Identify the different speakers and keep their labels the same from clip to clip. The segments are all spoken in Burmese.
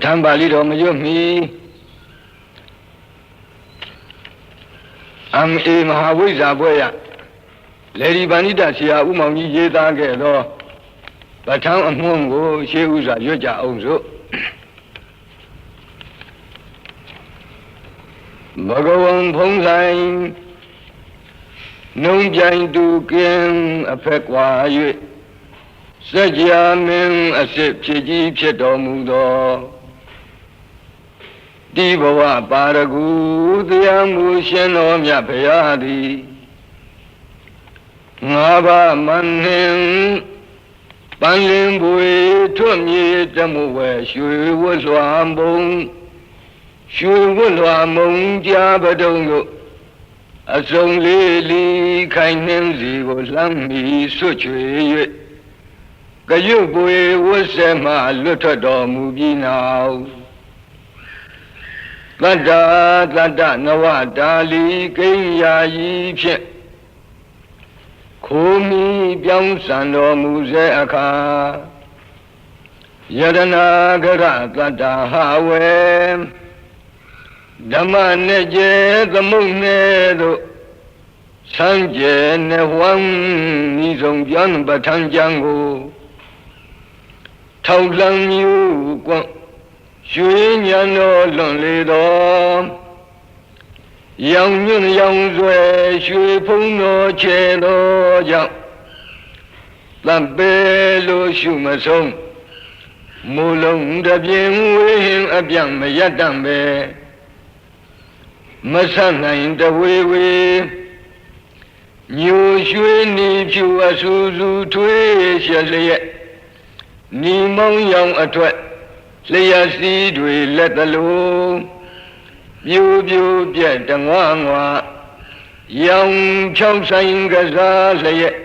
Speaker 1: ထံပါဠိတော်မရွတ်မီMA မဟာဝိဇ္ဇာဘွဲ့ရလေဒီပဏိတဆရာဦးမောင်ကြီးရေးသားခဲ့သောပဋ္ဌာန်းအမွန်းကိုရှေးဥစွာရွတ်ကြအောင်စို့ဘဂဝံဖုံးဆိုင်နှုံပြိုင်တူကင်းအဖက်ကွာ၍စัจ जा မင်းအစစ်ဖြစ်ကြီးဖြစ်တော်မူသောဒီဘဝပါရဂူတရားမူရှင်တော်မြတ်ဘုရားသည်ငါးပါးမန္နင်ပန်းလင်းပွေထွတ်မြေတမှုဝဲရွှေဝတ်လွှာမုံရွှေဝတ်လွှာမုံကြားပတုံတို့အစုံလေးလီခိုင်နှင်းစီကိုလှမ်းမီဆွတ်ချွေ၍ကရွတ်ပွေဝတ်ဆက်မှလွတ်ထွက်တော်မူပြီးနောက်တတ္တနဝတာလီကိဉ္ယာယီဖြင့်ခိုးမီပြောင်းစံတော်မူစေအခါယရနာဂရတတ္တဟဝေဓမ္မနဲ့ကျဲသမုတ်နဲ့တို့ဆန်းကျဲနဲ့ဝမ်းဤဆုံးပြောင်းပဋ္ဌာန်းကျမ်းကိုထောက်လံမြူကွန့်ရွှေညံတော်လွန်လေတော်ရောင်ညွန့်ရောင်ဆွဲရွှေဖုံးတော်ချေတော်ကြောင့်သံပေလို့ရှုမဆုံးမူလုံးတပြင်းဝေးရင်အပြောင်းမရတတ်ပဲမဆနိုင်တဝေဝေညိုရွှေနီဖြူအဆူဆူထွေးရှက်လျက်နီမောင်းရောင်အထွက်လျက်စီးတွေလက်တလုံးပြူပြူပြက်တငွားငွားရောင်ဖြောင်းဆိုင်ကစားလျက်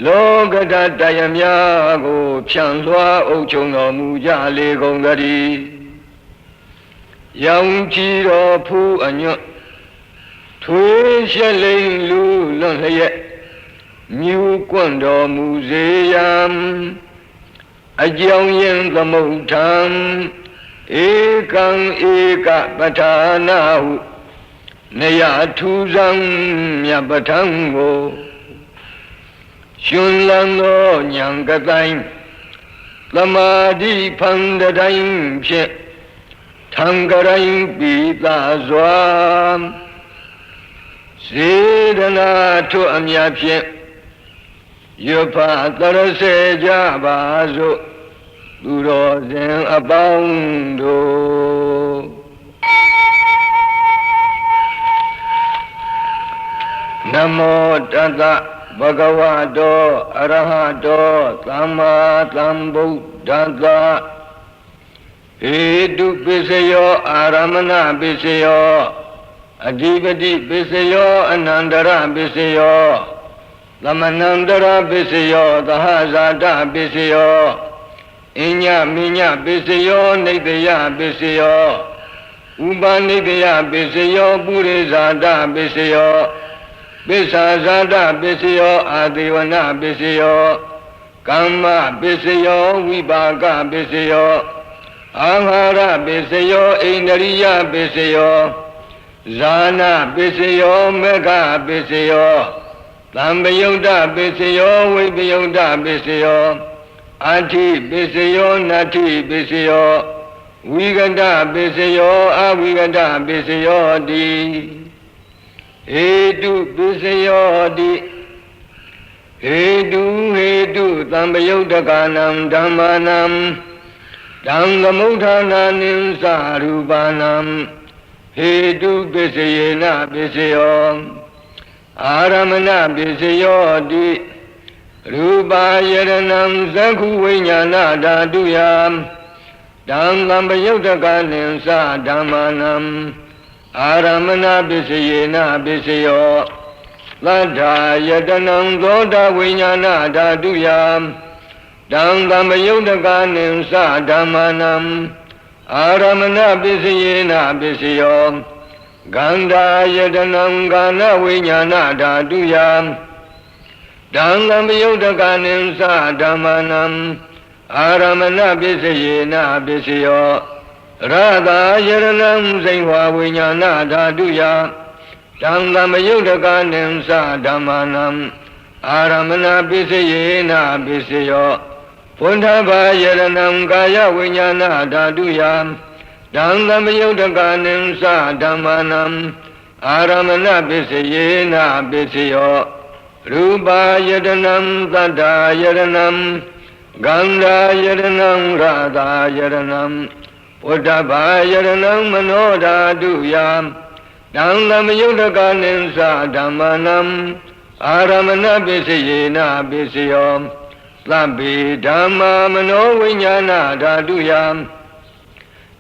Speaker 1: လောကဓာတ်တရားများကိုဖြန့်လွှားအုပ်ချုပ်တော်မူကြလေကုန်သတည်းရောင်ချီတော်ဖူးအညွတ်ထွေးရှက်လိမ်လူလွန်လျက်မြူကွန့်တော်မူစေရန်အကြောင်းရင်သမုဋ္ဌံဧကံဧကပဋ္ဌာနာဟုနေရထူးဆန်းမြတ်ပဋ္ဌာန်းကိုရှင်လန်းသောဉာဏ်ကတိုင်းသမာဓိဖန်တိုင်းဖြင့်ထံကရိုင်းပိသာစွာစေတနာထွအမြတ်ဖြင့်ယဖသရစေကြပါစို့သူတော်စင်အပေါင်းတို့နမောတတ္တဘဂဝတောအရဟတောသမ္မာသမ္ဗုဒ္ဓတ္တဧတုပစ္စယောအာရမဏပစ္စယောအဓိပတိပစ္စယောအနန္တရပစ္စယောသမနန္တရပစ္စယောသဟဇာတပစ္စယောအညမိညပစ္စယောနိတယပစ္စယောဥပနိတယပစ္စယောပုရိဇာတပစ္စယောပစ္ဆာဇာတပစ္စယောအာဒေဝနာပစ္စယောကမ္မပစ္စယောဝိပါကပစ္စယောအာဟာရပစ္စယောဣန္ဒရိယပစ္စယောဇာနာပစ္စယောမေဃပစ္စယောသံပယုတ်တပစ္စယောဝိပယုတ်တပစ္စယောအာထိပစ္စယောနတ္ထိပစ္စယောဝိကတပစ္စယောအဝိကတပစ္စယောတိဟေတုပစ္စယောတိဟေတုသံပယုတ်တကနံဓမ္မာနံဓမ္မမုဋ္ဌာနာနိသရူပနံဟေတုပစ္စယေနပစ္စယောအာရမဏပစ္စယောတိရူပါယရဏံသက္ခုဝိညာဏဓာတုယဓမ္မပယုတ်တကနိသဓမ္မာနံအာရမဏပစ္စယေနပစ္စယောသတ္ထာယတနံသောတာဝိညာဏဓာတုယဓမ္မပယုတ်တကနိသဓမ္မာနံအာရမဏပစ္စယေနပစ္စယောဂန္ဓာယတနံဂာနဝိညာဏဓာတုယဓမ္မပယုတ်တကနိသဓမ္မာနံ Aramana Pisayena Pisayo Radha Yaranam Saihwa Vinyana Dhaduya Dangam Yudakanim Sadamanam Aramana Pisayena Pisayo Pundhava Yaranam Kaya Vinyana Dhaduya Dangam Yudakanim Sadamanam Aramana Pisayena Pisayo Rupa Yadanam Tata Yadanam Ganga Yadanam Radha Yadanam Uddhava Yadanam Manoda Duyam Dangam Yudakanim Sadamanam Aramana Pisayena Pisayo Labhi Dhamma Mano Vinyana Dhaduyam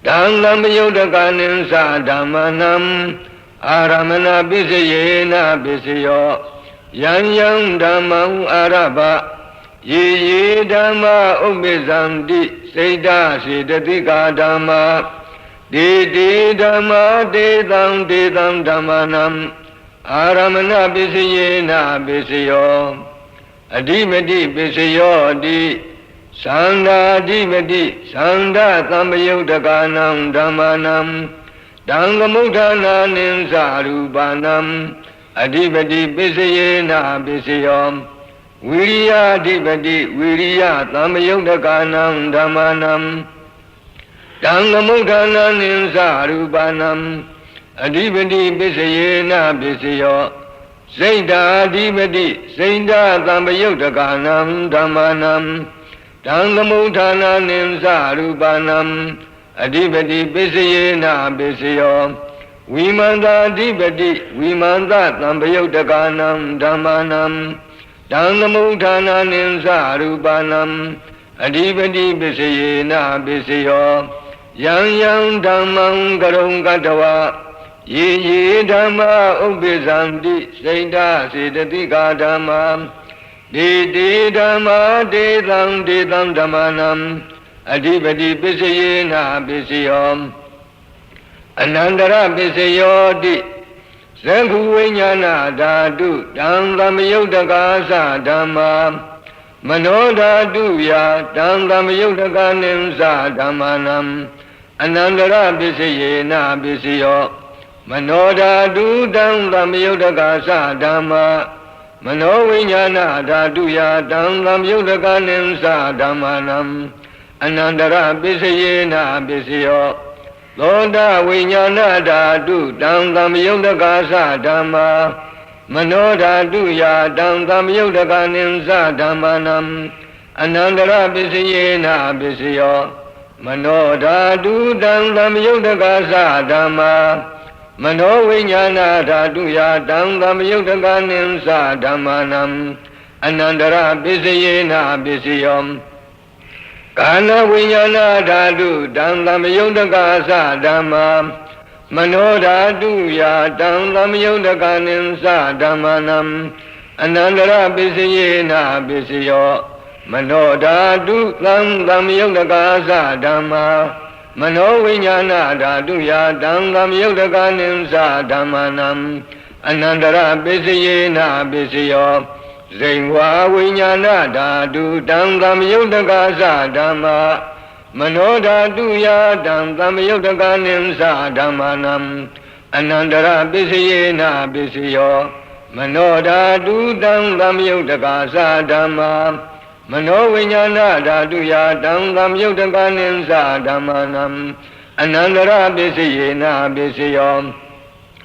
Speaker 1: Dangam Yudakanim Sadamanam Aramana Pisayena Pisayo Yang yang Dhammam Arabha Ye Dhamma Ubizamdi Seda Siddhatika Dhamma De Dhamma Dedam Dhammanam Aramana Pisayena Pisayo Adhimati Pisayo Di Sanda Adhimati Sanda Tambayudakanam Dhammanam Dangamudana Ninsarupanam Adhipati Pisayena Pisayo Viriya Adhipati Viriya Tamayudakanam Dhammanam Dangamudana Ninsarupanam Adhipati Pisayena Pisayo Saida Adhipati Saida Tamayudakanam Dhammanam Dangamudana Ninsarupanam Adhipati Pisayena Pisayo Vimanda Adhipati Vimanda Tambayudakanam Dhammanam Dangamudana Ninsarupanam Adhipati Pisayena Pisayo Yang Dhammam Karong Katawa Ye Dhamma Ubizamdi Saida Siddhatika Dhamma De Dhamma Dedam Dhammanam Adhipati Pisayena Pisayo Anandara Pisayo Di Sanghu Vinyana Dhatu Dangam Yudakasa Dhamma Mano Dhatuya Dangam Yudakanim Sadhamanam Anandara Pisayena Pisayo Mano Dhatu Dangam Yudakasa Dhamma Mano Vinyana Dhatuya Dangam Yudakanim Sadhamanam Anandara Pisayena Pisayo Loda Vinyana Dhatu Dangam Yudakasa Dhamma Mano Dhatuya Dangam Yudakanim Sadhamanam Anandara Pisayena Pisayo Mano Dhatu Dangam Yudakasa Dhamma Mano Vinyana Dhatuya Dangam Yudakanim Sadhamanam Anandara Pisayena Pisayo Kana Vinyana Dhatu Dangam Yudakasa Dhamma Mano Dhatuya Dangam Yudakanim Sadhamanam Anandara Pisayena Pisayo Mano Dhatu Dangam Yudakasa Dhamma Mano Vinyana Dhatuya Dangam Yudakanim Sadhamanam Anandara Pisayena Pisayo Zaihwa Vinyana Dhatu Dangam Yudakasa Dhamma Mano Dhatuya Dangam Yudakanim Sadhamanam Anandara Pisayena Pisayo Mano Dhatu Dangam Yudakasa Dhamma Mano Vinyana Dhatuya Dangam Yudakanim Sadhamanam Anandara Pisayena Pisayo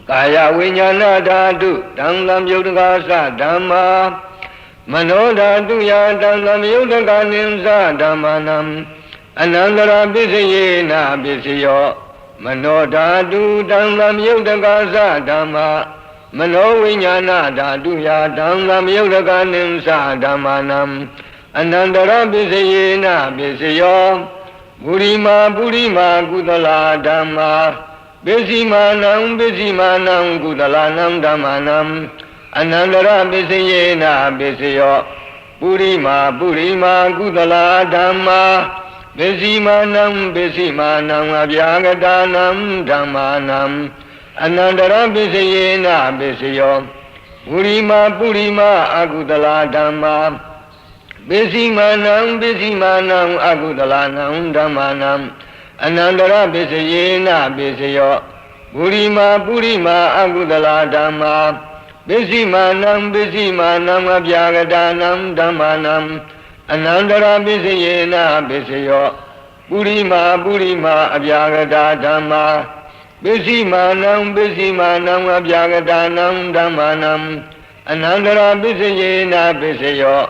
Speaker 1: Kaya Vinyana Dhatu Dangam Yudakasa Dhamma Mano Dhatuya Dangam Yudakanim Sadhamanam Anandara Pisayena Pisayo Mano Dhatu Dangam Yudakasa Dhamma Mano Vinyana Dhatuya Dangam Yudakanim Sadhamanam Anandara Pisayena Pisayo Burima Kudala Dhamma Besimanam Kudalanam Dhammanam Anandara Pisayena Pisayo Burima Kudala Dhamma Besimanam Abhyagadanam Dhammanam Anandara Pisayena Pisayo Burima Agudala Dhamma ပိစီမာနံပိစီမာနံအကုသလနံဓမ္မာနံအနန္တရပိစယေနပိစယောပုရိမာပုရိမာအကုသလဓမ္မာပိစီမာနံပိစီမာနံအပြာဂဒာနံဓမ္မာနံအနန္တရပိစယေနပိစယောပုရိမာပုရိမာအပြာဂဒာဓမ္မာပိစီမာနံပိစီမာနံအပြာဂဒာနံဓမ္မာနံအနန္တရပိစယေနပိစယော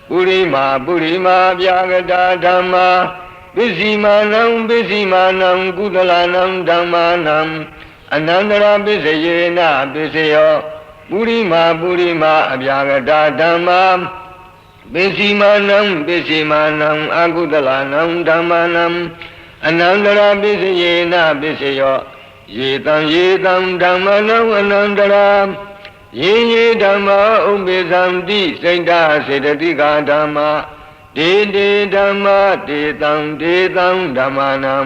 Speaker 1: ပုရိမာပုရိမာအပြာဂဒာဓမ္မာပိစီမာနံပိစီမာနံကုသလနံဓမ္မာနံအနန္တရပိစယေနပိစယောပုရိမာပုရိမာအပြာဂဒာဓမ္မာပိစီမာနံပိစီမာနံအကုသလနံဓမ္မာနံအနန္တရပိစယေနပိစယောယေတံဓမ္မနံအနန္တရာယေဓမ္မာဥပ္ပေသံတိစိတ်တစေတတိကာဓမ္မာဒေဓမ္မာဒေတံဓမ္မာနံ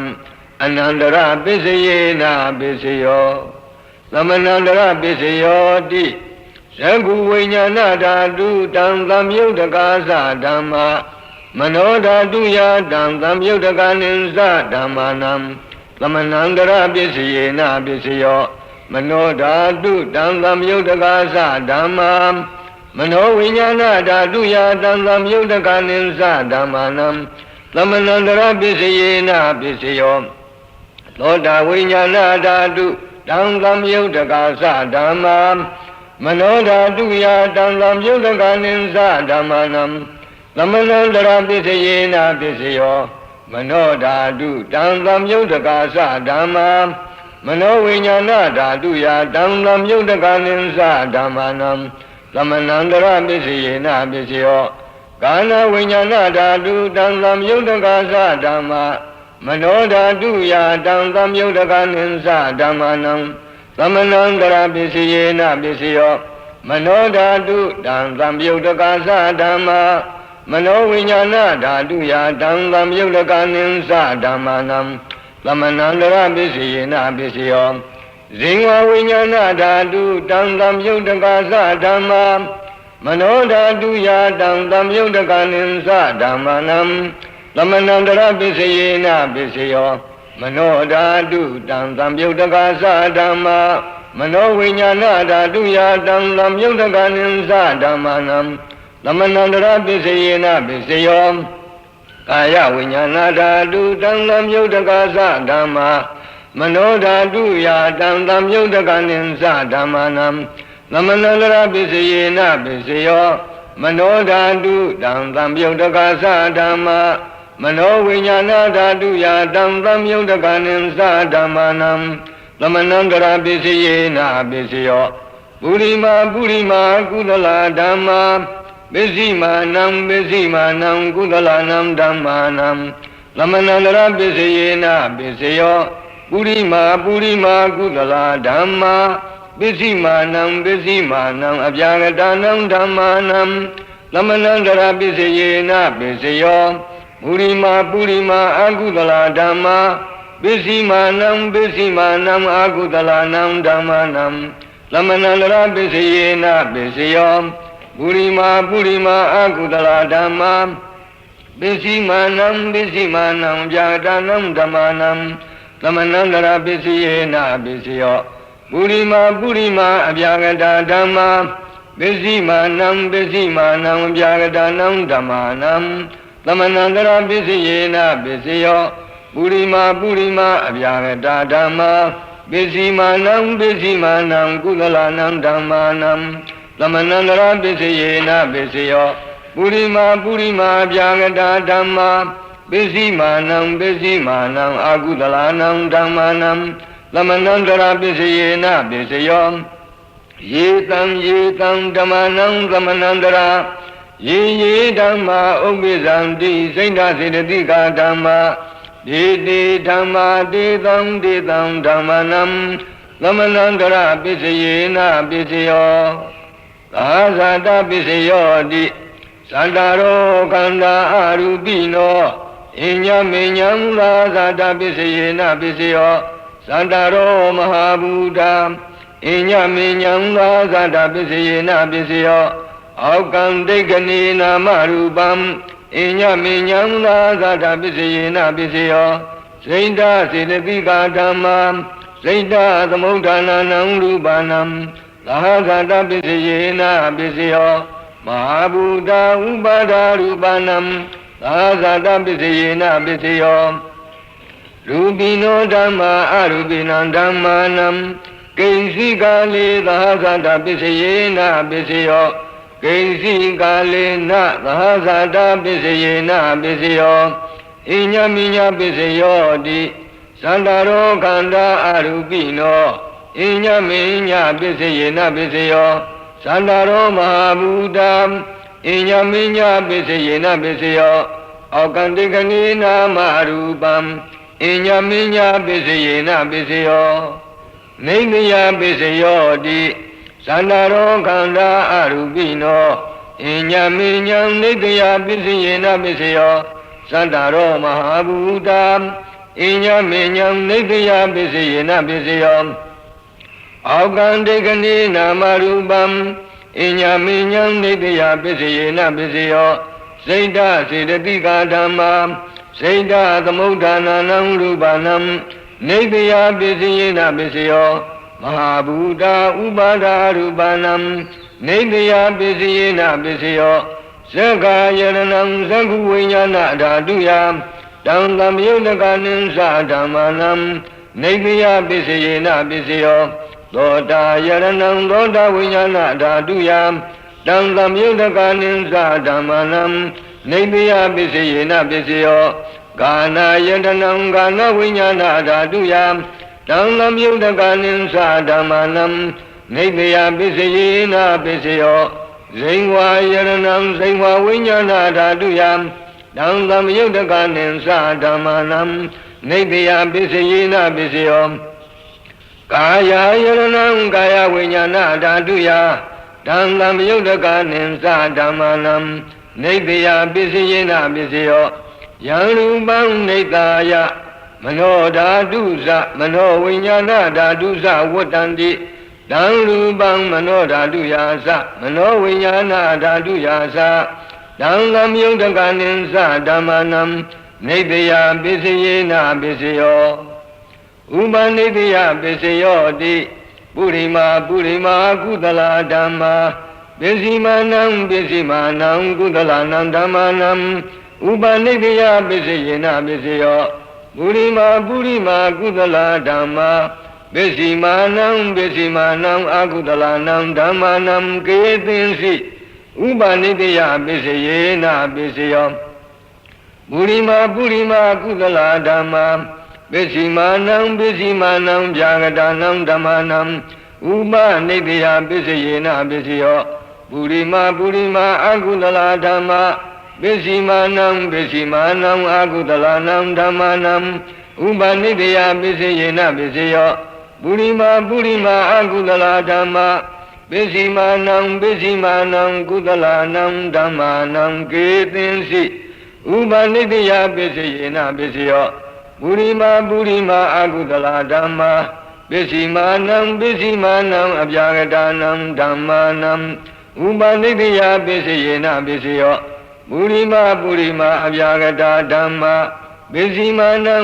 Speaker 1: အနန္တရပိစယေနပိစယောသမဏန္တရပိစယောတိသကုဝိညာဏဓာတုတံသမယုတ်တကာသဓမ္မာမနောဓာတုယတံသမယုတ်တကာနိသဓမ္မာနံသမဏန္တရပိစယေနပိစယောမနောဓာတုတံသမယုတ်တကာသဓမ္မာမနောဝိညာဏဓာတုယတံသမယုတ်တကာနိသဓမ္မာနံသမဏန္တရပိစယေနပိစယောသောတာဝိညာဏဓာတုတံသမယုတ်တကာသဓမ္မာမနောဓာတုယတံသမယုတ်တကာနိသဓမ္မာနံသမဏန္တရပိစယေနပိစယောမနောဓာတုတံသမယုတ်တကာသဓမ္မာမနောဝိညာဏဓာတုယတံသမယုတ်တကာနိသဓမ္မာနံသမဏန္တရပိစယေနပိစယောကာဏဝိညာဏဓာတုတံသမယုတ်တကာသဓမ္မာမနောဓာတုယတံသမယုတ်တကာနိသဓမ္မာနံသမဏန္တရပိစယေနပိစယောမနောဓာတုတံသမယုတ်တကာသဓမ္မာမနောဝိညာဏဓာတုယတံသမယုတ်တကာနိသဓမ္မာနံသမဏန္တရပိစယေနပိစယောဇင်ဝဝိညာဏဓာတုတံသမယုတ်တကာသဓမ္မာမနောဓာတုယတံသမယုတ်တကာနိသဓမ္မာနံသမဏန္တရပိစယေနပိစယောမနောဓာတုတံသမယုတ်တကာသဓမ္မာမနောဝိညာဏဓာတုယတံသမယုတ်တကာနိသဓမ္မာနံသမဏန္တရပိစယေနပိစယောကာယဝိညာဏဓာတုတံသမယုတ်တကာသဓမ္မာမနောဓာတုယတံသမယုတ်တကာနိသဓမ္မာနံသမဏန္တရပိစယေနပိစယောမနောဓာတုတံသမယုတ်တကာသဓမ္မာမနောဝိညာဏဓာတုယတံသမယုတ်တကာနိသဓမ္မာနံသမဏန္တရပိစယေနပိစယောပုရိမာပုရိမာကုသလဓမ္မာပိစီမာနံပိစီမာနံကုသလနံဓမ္မာနံသမဏန္တရပိစယေနပိစယောပုရိမာပုရိမာကုသလဓမ္မာပိစီမာနံပိစီမာနံအပြာဂဒာနံဓမ္မာနံသမဏန္တရပိစယေနပိစယောပုရိမာပုရိမာအကုသလဓမ္မာပိစီမာနံပိစီမာနံအကုသလနံဓမ္မာနံသမဏန္တရပိစယေနပိစယောပုရိမာပုရိမာအကုသလဓမ္မာပိစီမာနံပိစီမာနံဗျာဒာနံဓမ္မာနံသမဏန္တရပိစယေနပိစယောပုရိမာပုရိမာအဗျာဂဒာဓမ္မာပိစီမာနံပိစီမာနံဗျာဂဒာနံဓမ္မာနံသမဏန္တရပိစယေနပိစယောပုရိမာပုရိမာအဗျာဂဒာဓမ္မာပိစီမာနံပိစီမာနံကုသလနံဓမ္မာနံသမဏန္တရပိစယေနပိစယောပုရိမာပုရိမာအဗျာဂဒာဓမ္မာပိစီမာနံပိစီမာနံအကုသလနံဓမ္မာနံသမဏန္တရပိစယေနပိစယောယေတံဓမ္မာနံသမဏန္တရာယေဓမ္မာဥပ္ပိသံတိစိတ်ဓာစေတတိကာဓမ္မာဒေဓမ္မာဒေသံဓမ္မာနံသမဏန္တရပိစယေနပိစယောသာဇာတပိစယောတိသန္တာရောခန္ဓာအရူပိနောအညမေညံသာဇာတပိစယေနပိစယောသန္တာရောမဟာဘူတာအညမေညံသာဇာတပိစယေနပိစယော အောကံဒိဋ္ဌနိနာမရူပံအညမေညံသာသတ္တပစ္စယေနပစ္စယောစိတ်ဓာစေတသိကာဓမ္မာစိတ်ဓာသမုဋ္ဌာနာနံရူပနံသာသတ္တပစ္စယေနပစ္စယောမဟာဘူတာဥပါဒာရူပနံသာသတ္တပစ္စယေနပစ္စယောရူပိနောဓမ္မာအရူပိနံဓမ္မာနံကိဉ္စီကာလေသာသတ္တပစ္စယေနပစ္စယောကိဉ္စီကာလေနသာသတ္တပစ္စယေနပစ္စယောဣညမိညပစ္စယောတိသန္တာရောခန္ဓာအရူပိနောဣညမိညပစ္စယေနပစ္စယောသန္တာရောမဟာဘူတံဣညမိညပစ္စယေနပစ္စယောအောကံတိကနိနာမရူပံဣညမိညပစ္စယေနပစ္စယောနိမယပစ္စယောတိသန္တာရောခန္ဓာအရူပိနောဣညမိညံနိတယပစ္စယေနပစ္စယောသန္တာရောမဟာဘူတံဣညမိညံနိတယပစ္စယေနပစ္စယောအောကံတိကနိနာမရူပံဣညမိညံနိတယပစ္စယေနပစ္စယောစိတ်ဓာစေတသိကာဓမ္မာစိတ်ဓာသမုဋ္ဌာနာနံရူပနံနိတယပစ္စယေနပစ္စယောမဟာဘူတာဥပါဒာရူပနံနိတယပစ္စယေနပစ္စယောသက္ကာယရဏံသက္ခုဝိညာဏဓာတုယတံသမယုတကနိသဓမ္မာနံနိတယပစ္စယေနပစ္စယောသောတာယရဏံသောတာဝိညာဏဓာတုယတံသမယုတကနိသဓမ္မာနံနိတယပစ္စယေနပစ္စယောကာနာယတနံကာနဝိညာဏဓာတုယတံသမယုတကနိသဓမ္မာနံနိတယပစ္စယေနပစ္စယောဇိဝယရဏံဇိဝဝိညာဏဓာတုယတံသမယုတကနိသဓမ္မာနံနိတယပစ္စယေနပစ္စယောကာယယရဏံကာယဝိညာဏဓာတုယတံသမယုတကနိသဓမ္မာနံနိတယပစ္စယေနပစ္စယောယံရူပံနိတယမနောဓာတုဇမနောဝိညာဏဓာတုဇဝတ္တန္တိတံရူပံမနောဓာတုယာသမနောဝိညာဏဓာတုယာသတံသမယုတကနိသဓမ္မာနံနိတယပစ္စယေနပစ္စယောဥပနိတယပစ္စယောတိပုရိမာကုသလဓမ္မာပစ္စည်းမာနံပစ္စည်းမာနံကုသလနံဓမ္မာနံဥပနိတယပစ္စယေနပစ္စယောပုရိမာကုသလဓမ္မာပစ္စည်းမာနံအကုသလနံဓမ္မာနံကေသင်္စိဥပနိတယပစ္စယေနပစ္စယောပုရိမာကုသလဓမ္မာပစ္စည်းမာနံဗျာဂတာနံဓမ္မာနံဥပနိတယပစ္စယေနပစ္စယောပုရိမာအကုသလဓမ္မာပစ္စည်းမာနံအကုသလနံဓမ္မာနံဥပနိတယပစ္စယေနပစ္စယောပုရိမာအကုသလဓမ္မာပစ္စည်းမာနံကုသလနံဓမ္မာနံကေသင်္စိဥပနိတယပစ္စယေနပစ္စယောပုရိမာအကုသလဓမ္မာပစ္စည်းမာနံအဗျာဂတာနံဓမ္မာနံဥပနိတယပစ္စယေနပစ္စယောပုရိမာအဗျာဂတာဓမ္မာပစ္စည်းမာနံ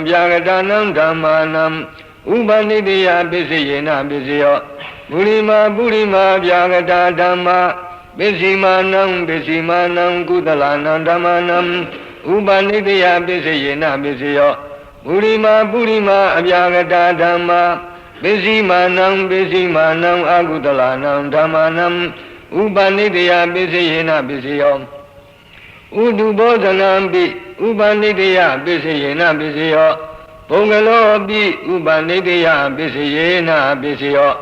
Speaker 1: အဗျာဂတာနံဓမ္မာနံဥပနိတယပစ္စယေနပစ္စယောပုရိမာအဗျာဂတာဓမ္မာပစ္စည်းမာနံကုသလနံဓမ္မာနံဥပနိတယပစ္စယေနပစ္စယောပုရိမာအဗျာဂတာဓမ္မာပစ္စည်းမာနံအကုသလနံဓမ္မာနံဥပနိတယပစ္စယေနပစ္စယောဥဒုဘောဇနံပိဥပနိတယပစ္စယေနပစ္စယောဘုံကလောပိဥပနိတယပစ္စယေနပစ္စယော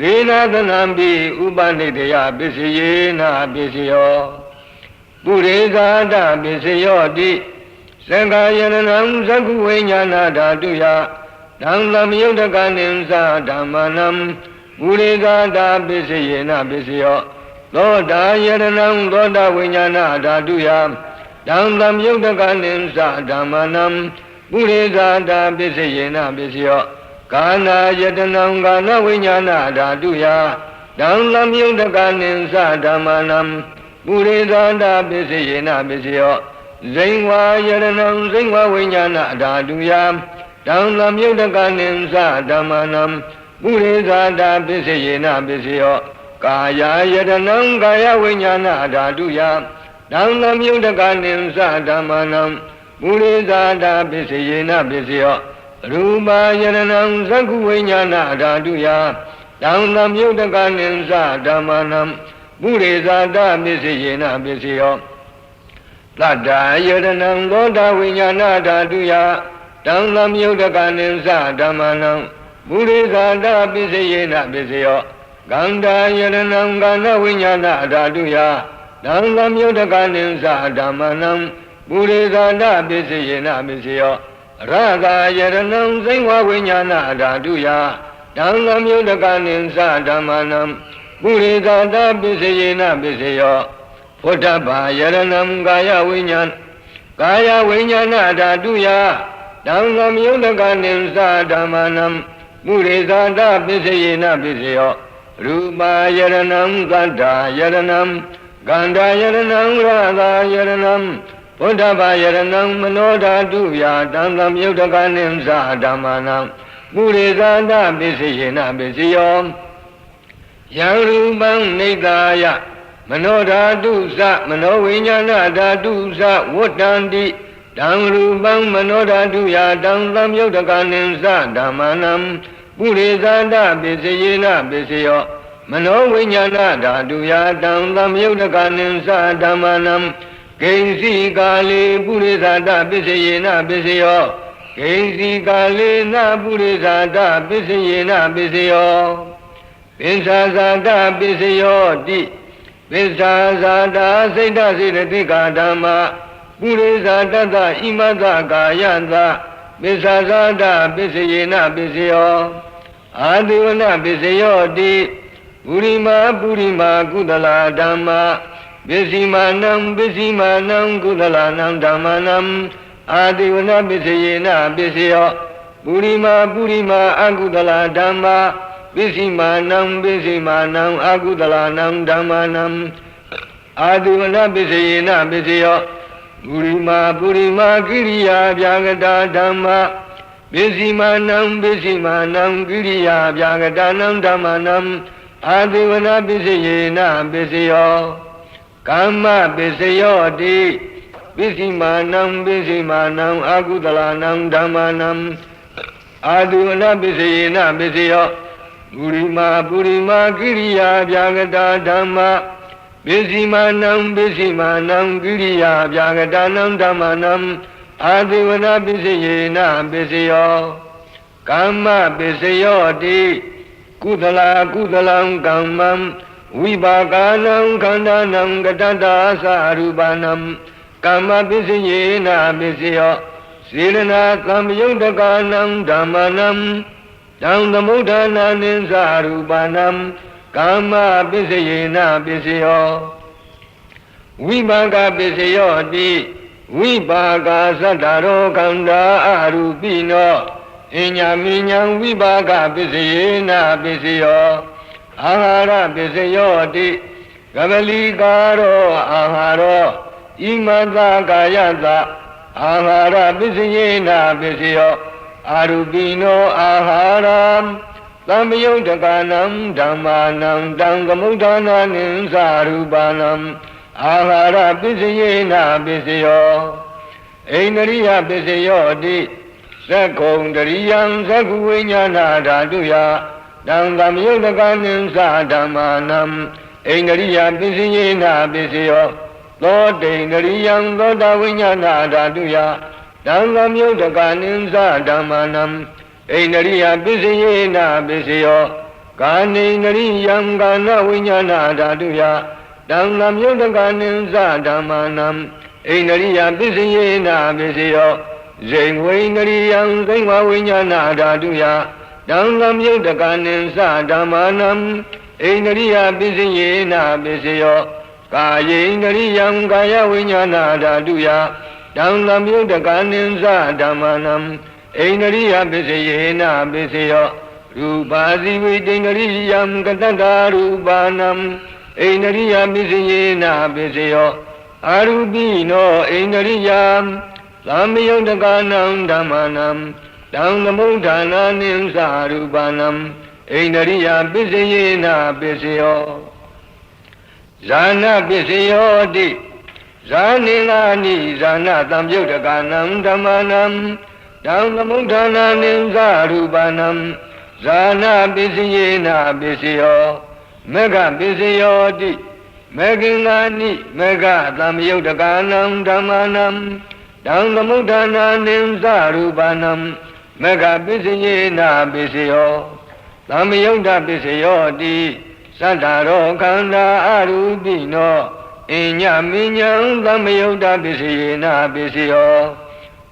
Speaker 1: ဒေနသနံပိဥပနိတယပစ္စယေနပစ္စယောပုရိသဒပစ္စယောတိသက္ကာယရဏံသက္ခုဝိညာဏဓာတုယတံသမယုတကနိသဓမ္မာနံပုရိသဒပစ္စယေနပစ္စယောသောတာယရဏံသောတာဝိညာဏဓာတုယတံသမယုတကနိသဓမ္မာနံပုရိသဒပစ္စယေနပစ္စယောကာနာယတနံကာနဝိညာဏဓာတုယတ တံသမြုတကနိသဓမ္မနံပုရိသန္တာပစ္စယေနပစ္စယောဇိဝါယရဏံဇိဝဝိညာဏဓာတုယတံသမြုတကနိသဓမ္မနံပုရိသန္တာပစ္စယေနပစ္စယောကာယယရဏံကာယဝိညာဏဓာတုယတံသမြုတကနိသဓမ္မနံပုရိသန္တာပစ္စယေနပစ္စယောရူပယရဏံသက္ခုဝိညာဏဓာတုယတံသမြုတကနိသဓမ္မနံပုရိသန္တာပစ္စယေနပစ္စယောသတ္တယရဏံသောတာဝိညာဏဓာတုယတံသမြုတကနိသဓမ္မနံပုရိသန္တာပစ္စယေနပစ္စယောကန္တာယရဏံကန္နဝိညာဏဓာတုယတံသမြုတကနိသဓမ္မနံပုရိသန္တာပစ္စယေနပစ္စယောရဂာယရဏံစိဝဝိညာဏဓာတုယတံသမြုတကနိသဓမ္မနံပုရိသန္တာပစ္စယေနပစ္စယောဖုဒ္ဓဘာယရဏံကာယဝိညာဏကာယဝိညာဏဓာတုယတံသမြုတကနိသဓမ္မနံပုရိသန္တာပစ္စယေနပစ္စယောရူပယရဏံကန္တာယရဏံကန္တာယရဏံရဂာယရဏံဖုဒ္ဓဘာယရဏံမနောဓာတုယတံသမြုတကနိသဓမ္မနံပုရိသန္တာပစ္စယေနပစ္စယောယံရူပံနိဒာယမနောဓာတုသမနောဝိညာဏဓာတုသဝတ္တန္တိတံရူပံမနောဓာတုယတံသမြုတကနိသဓမ္မနံပုရိသန္တာပစ္စယေနပစ္စယောမနောဝိညာဏဓာတုယတံသမြုတကနိသဓမ္မနံဂိဉ္စီကာလေပုရိသန္တာပစ္စယေနပစ္စယောဂိဉ္စီကာလေနပုရိသန္တာပစ္စယေနပစ္စယောပိစ္ဆာဇာတပစ္စယောတိပိစ္ဆာဇာတာစိတ်တစေတသိကာဓမ္မပုရိသတတ္တဣမတ္တကာယတပိစ္ဆာဇာတပစ္စယေနပစ္စယောအာတိဝနပစ္စယောတိပုရိမာကုသလာဓမ္မပစ္စည်းမာနံကုသလာနံဓမ္မနံအာတိဝနပစ္စယေနပစ္စယောပုရိမာအကုသလာဓမ္မပစ္စည်းမာနံအကုသလာနံဓမ္မနံအာတိဝနပစ္စယေနပစ္စယောပုရိမာကိရိယာဗျာဂတာဓမ္မပစ္စည်းမာနံကိရိယာဗျာဂတာနံဓမ္မနံအာတိဝနပစ္စယေနပစ္စယောကာမပစ္စယောတိပစ္စည်းမာနံအကုသလာနံဓမ္မနံအာတိဝနပစ္စယေနပစ္စယောပုရိမာကိရိယာဗျာဂတာဓမ္မပစ္စည်းမာနံကိရိယာဗျာဂတာနံဓမ္မနံအာတိဝနပစ္စယေနပစ္စယောကာမပစ္စယောတိကုသလံကမ္မံဝိပါကနံခန္ဓာနံကတ္တတာသရူပနံကာမပစ္စယေနပစ္စယောစေရနာသံယုတ်တကနံဓမ္မနံတံသမုဋ္ဌာနာနိသရူပနံကာမပစ္စယေနပစ္စယောဝိပါကပစ္စယောတိဝိပါကသတ္တရောခန္ဓာအရူပိနောအညမိညာဝိပါကပစ္စယေနပစ္စယောအာဟာရပစ္စယောတိကပလီကာရောအာဟာရောဣမတကာယတအာဟာရပစ္စယေနပစ္စယောအာရူပိနောအာဟာရသံယုတ်တကနံဓမ္မာနံတံသမုဋ္ဌာနာနိသရူပနံအာဟာရပစ္စယေနပစ္စယောဣန္ဒရိယပစ္စယောတိသက္ခုံတရိယံသက္ခုဝိညာဏဓာတုယတံသမယုတ်တကနိသဓမ္မာနံဣန္ဒရိယပစ္စယေနပစ္စယောသောတိန္ဒရိယံသောတာဝိညာဏဓာတုယတံသမယုတ်တကနိသဓမ္မာနံဣန္ဒရိယပစ္စယေနပစ္စယောကာနိန္ဒရိယံကာနဝိညာဏဓာတုယတံသမယုတ်တကနိသဓမ္မာနံဣန္ဒရိယပစ္စယေနပစ္စယောဇိဝိန္ဒရိယံဇိဝဝိညာဏဓာတုယတံသမယုတ်တကနိသဓမ္မာနံဣန္ဒရိယပစ္စယေနပစ္စယောကာယေန္ဒရိယံကာယဝိညာဏဓာတုယတံသမယုတ်တကနိသဓမ္မာနံဣန္ဒရိယပစ္စယေနပစ္စယော Rupa Sivitinariyam Katata Rupanam Einariya Bisayena Bisayo Arubino Einariyam Samyontakanam Dhamanam Dhamamudana Nimsa Rupanam Einariya Bisayena Bisayo Zana Bisayo Di Zanilani Zana Tamyotakanam Dhamanam Dhamamudana Nimsa Rupanam Zana Bisayena Bisayo Mega Bisayo Di Megilani Mega Tamyotakanam Dhamanam Dhamamudana Nimsa Rupanam Mega Bisayena Bisayo Tamyonta Bisayo Di Santaro Kanda Arubino Inya Minyam Tamyonta Bisayena Bisayo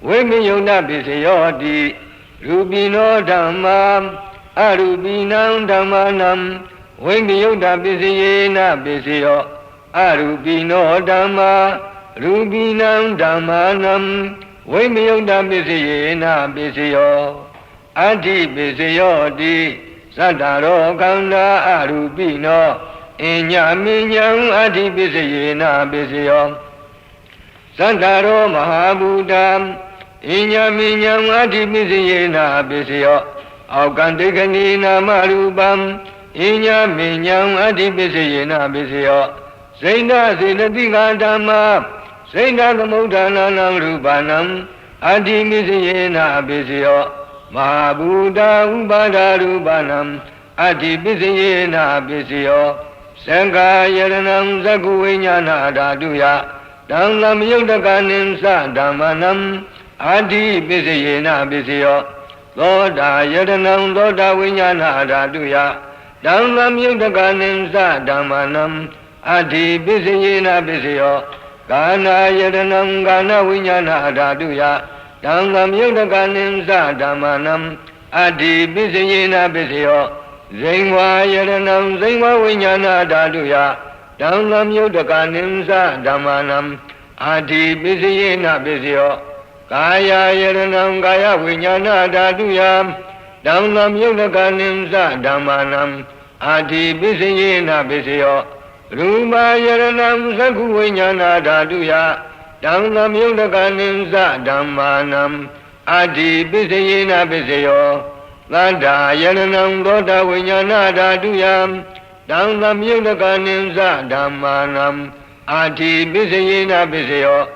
Speaker 1: Vimiyonta Bisayo Di Rubino Dhammam Arubinam Dhammanam Vimiyonta Bisayena Bisayo Arubino Dhamma Rubinam Dhammanam Vimiyonta Bisayena Bisayo Adi Bisayo Di Santaro Kanda Arubino Inya Minyam Adi Bisayena Bisayo Santaro Mahabudam Inya Minyam Adi Bisayena Bisayo Aukantikani Namarubam Inya Minyam Adi Bisayena Bisayo Saina Sinatika Dhamma Saina Kamudana Rupanam Adi Bisayena Bisayo Mahabuddha Upada Rupanam Adi Bisayena Bisayo Sangha Yaranam Zakuvinyana Dhatuya Dhamlam Yudakanim Sa Dhammanam Adi Bisayena Bisayo Loda Yaranam Loda Vinyana Dhatuya Dhamlam Yudakanim Sa Dhammanam Adi Bisayena Bisayo Gana Yaranam Gana Vinyana Dhatuya Dhamlam Yudakanim Sa Dhammanam Adi Bisayena Bisayo Zainwa Yaranam Zainwa Vinyana Dhatuya Dhamlam Yudakanim Sa Dhammanam Adi Bisayena Bisayo Kaya Yaranam Kaya Vinyana Dhatuya Dhamlam Yudakanim Sa Dhammanam Adi Bisayena Bisayo Rupa Yaranam Sakhu Vinyana Dhatuya Dhamlam Yudakanim Sa Dhammanam Adi Bisayena Bisayo Lada Yaranam Loda Vinyana Dhatuya Dhamlam Yudakanim Sa Dhammanam Adi Bisayena Bisayo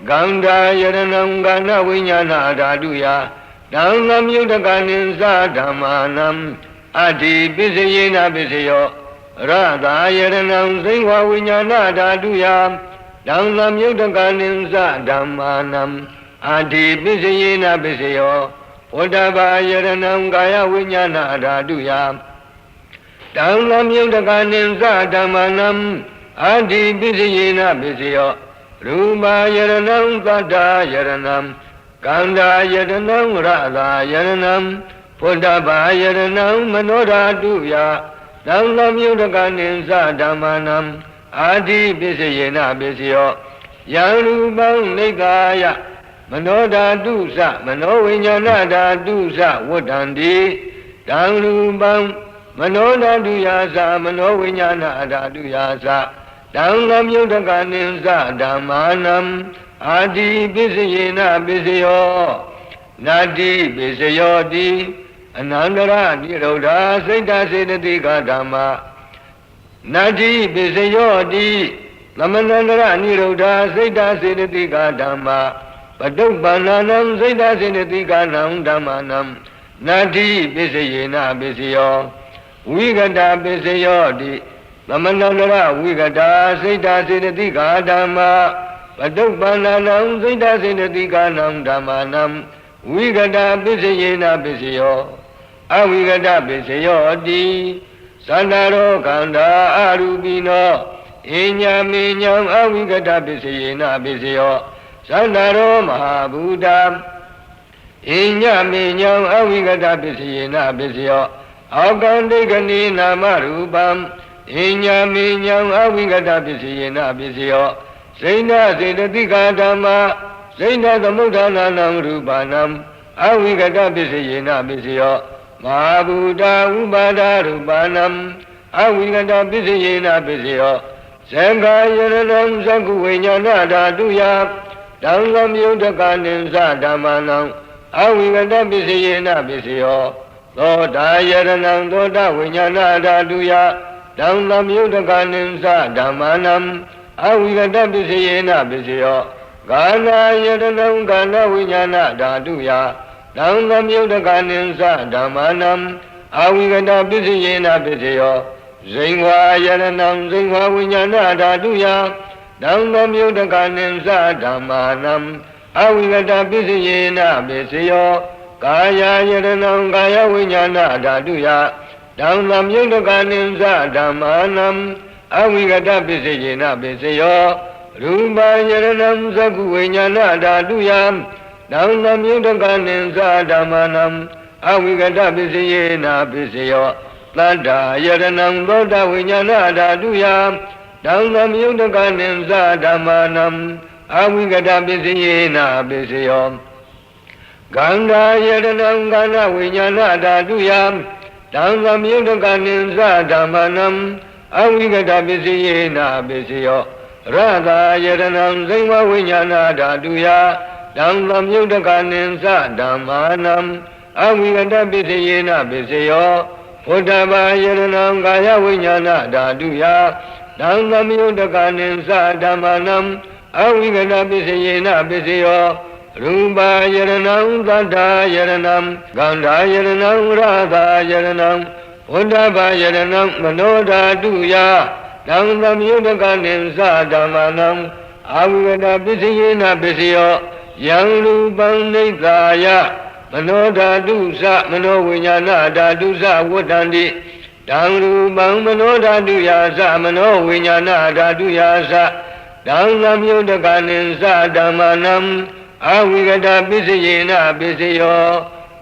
Speaker 1: Ganda Yaranam Gana Vinyana Dhatuya Dhamlam Yudakanim Sa Dhammanam Adi Bisayena Bisayo Radha Yaranam Zainwa Vinyana Dhatuya Dhamlam Yudakanim Sa Dhammanam Adi Bisayena Bisayo Uddhava Yaranam Gaya Vinyana Dhatuya Dhamlam Yudakanim Sa Dhammanam Adi Bisayena Bisayo Rupa Yaranam Tata Yaranam Kanda Yaranam Radha Yaranam Uddhava Yaranam Manodhatuya Dhamlam Yudakanim Sa Dhammanam Adi Bisayena Bisayo Yarupam Nikaya Manodhatu Sa Manovinyana Dhatu Sa Vuddhanti Dhamrupam Manodhatuya Sa Manovinyana Dhatuya Sa Dhamlam Yudakanim Sa Dhammanam Adi Bisayena Bisayo Nadi Bisayo Di Anandara Nirodha Saita Sedatika Dhamma Nadi Bisayo Di Lamanandara Nirodha Saita Sedatika Dhamma Paduppananam Saita Sedatika Nam Dhammanam Nadi Bisayena Bisayo Vigata Bisayo Di Lamanandara Vigata Saita Sedatika Dhamma Paduppananam Saita Sedatika Nam Dhammanam Vigata Bisayena Bisayo Avigata Bisayo Di Santaro Kanda Arubino Inya Minyam Avigata Bisayena Bisayo Santaro Mahabuddha Inya Minyam Avigata Bisayena Bisayo Aukantikani Namarupam Inya Minyam Avigata Bisayena Bisayo Saina Sedatika Dhamma Saina Kamudana Rupanam Avigata Bisayena Bisayo မာဘုဒ္ဓဥပါဒရူပနံအဝိကတပစ္စယေနပစ္စယောသံဃာယရဏံသကုဝိညာဏဓာတုယတံသမြုဒ္ဒကနိသဓမ္မနံအဝိကတပစ္စယေနပစ္စယောသောတာယရဏံသောတာဝိညာဏဓာတုယတံသမြုဒ္ဒကနိသဓမ္မနံအဝိကတပစ္စယေနပစ္စယောကာနာယရဏံကာနဝိညာဏဓာတုယတံသမြုဒ္ဒကနိသဓမ္မနံအဝိကတပစ္စယေနပစ္စယောဇိဝါယရဏံဇိဝါဝိညာဏဓာတုယတံသမြုဒ္ဒကနိသဓမ္မာနံအဝိကတပစ္စယေနပစ္စယောကာယယရဏံကာယဝိညာဏဓာတုယတံသမြုဒ္ဒကနိသဓမ္မာနံအဝိကတပစ္စယေနပစ္စယောရူပယရဏံသကုဝိညာဏဓာတုယတံသမြုဒ္ဒကနိသဓမ္မာနံအဝိကတပစ္စယေနပစ္စယောသတ္တယရဏံသောတဝိညာဏဓာတုယတံသမြုဒ္ဒကနိသဓမ္မာနံအဝိကတပစ္စယေနပစ္စယောဂန္ဓာယရဏံကာဏဝိညာဏဓာတုယတံသမြုဒ္ဒကနိသဓမ္မာနံအဝိကတပစ္စယေနပစ္စယောရသာယရဏံဇိဝဝိညာဏဓာတုယတံသမြုဒ္ဒကနိသဓမ္မာနံအဝိကတပစ္စယေနပစ္စယောဘုဒ္ဓဘာယရဏံကာယဝိညာဏဓာတုယတံသမြုဒ္ဒကနိသဓမ္မာနံအဝိကတပစ္စယေနပစ္စယောရူပယရဏံသတ္တယရဏံဂန္ဓာယရဏံရသာယရဏံဘုဒ္ဓဘာယရဏံမနောဓာတုယတံသမြုဒ္ဒကနိသဓမ္မာနံအဝိကတပစ္စယေနပစ္စယောယံရူပံနိသာယမနောဓာတုသမနောဝိညာဏဓာတုသဝတ္တန္တိတံရူပံမနောဓာတုယသမနောဝိညာဏဓာတုယသတံသမြုဒ္ဒကနိသဓမ္မာနံအဝိကတပစ္စယေနပစ္စယော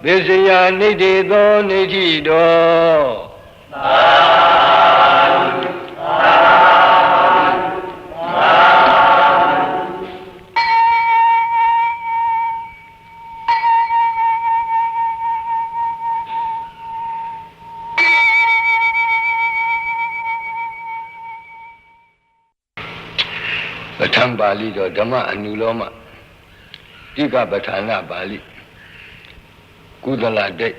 Speaker 1: ပစ္စယနိဋ္ဌေသောနိဋ္ဌိတောသာဓုသာပဋ္ဌာန်းပါဠိတော်ဓမ္မအနုလောမတိကပဋ္ဌာနာပါဠိကုသလတိတ်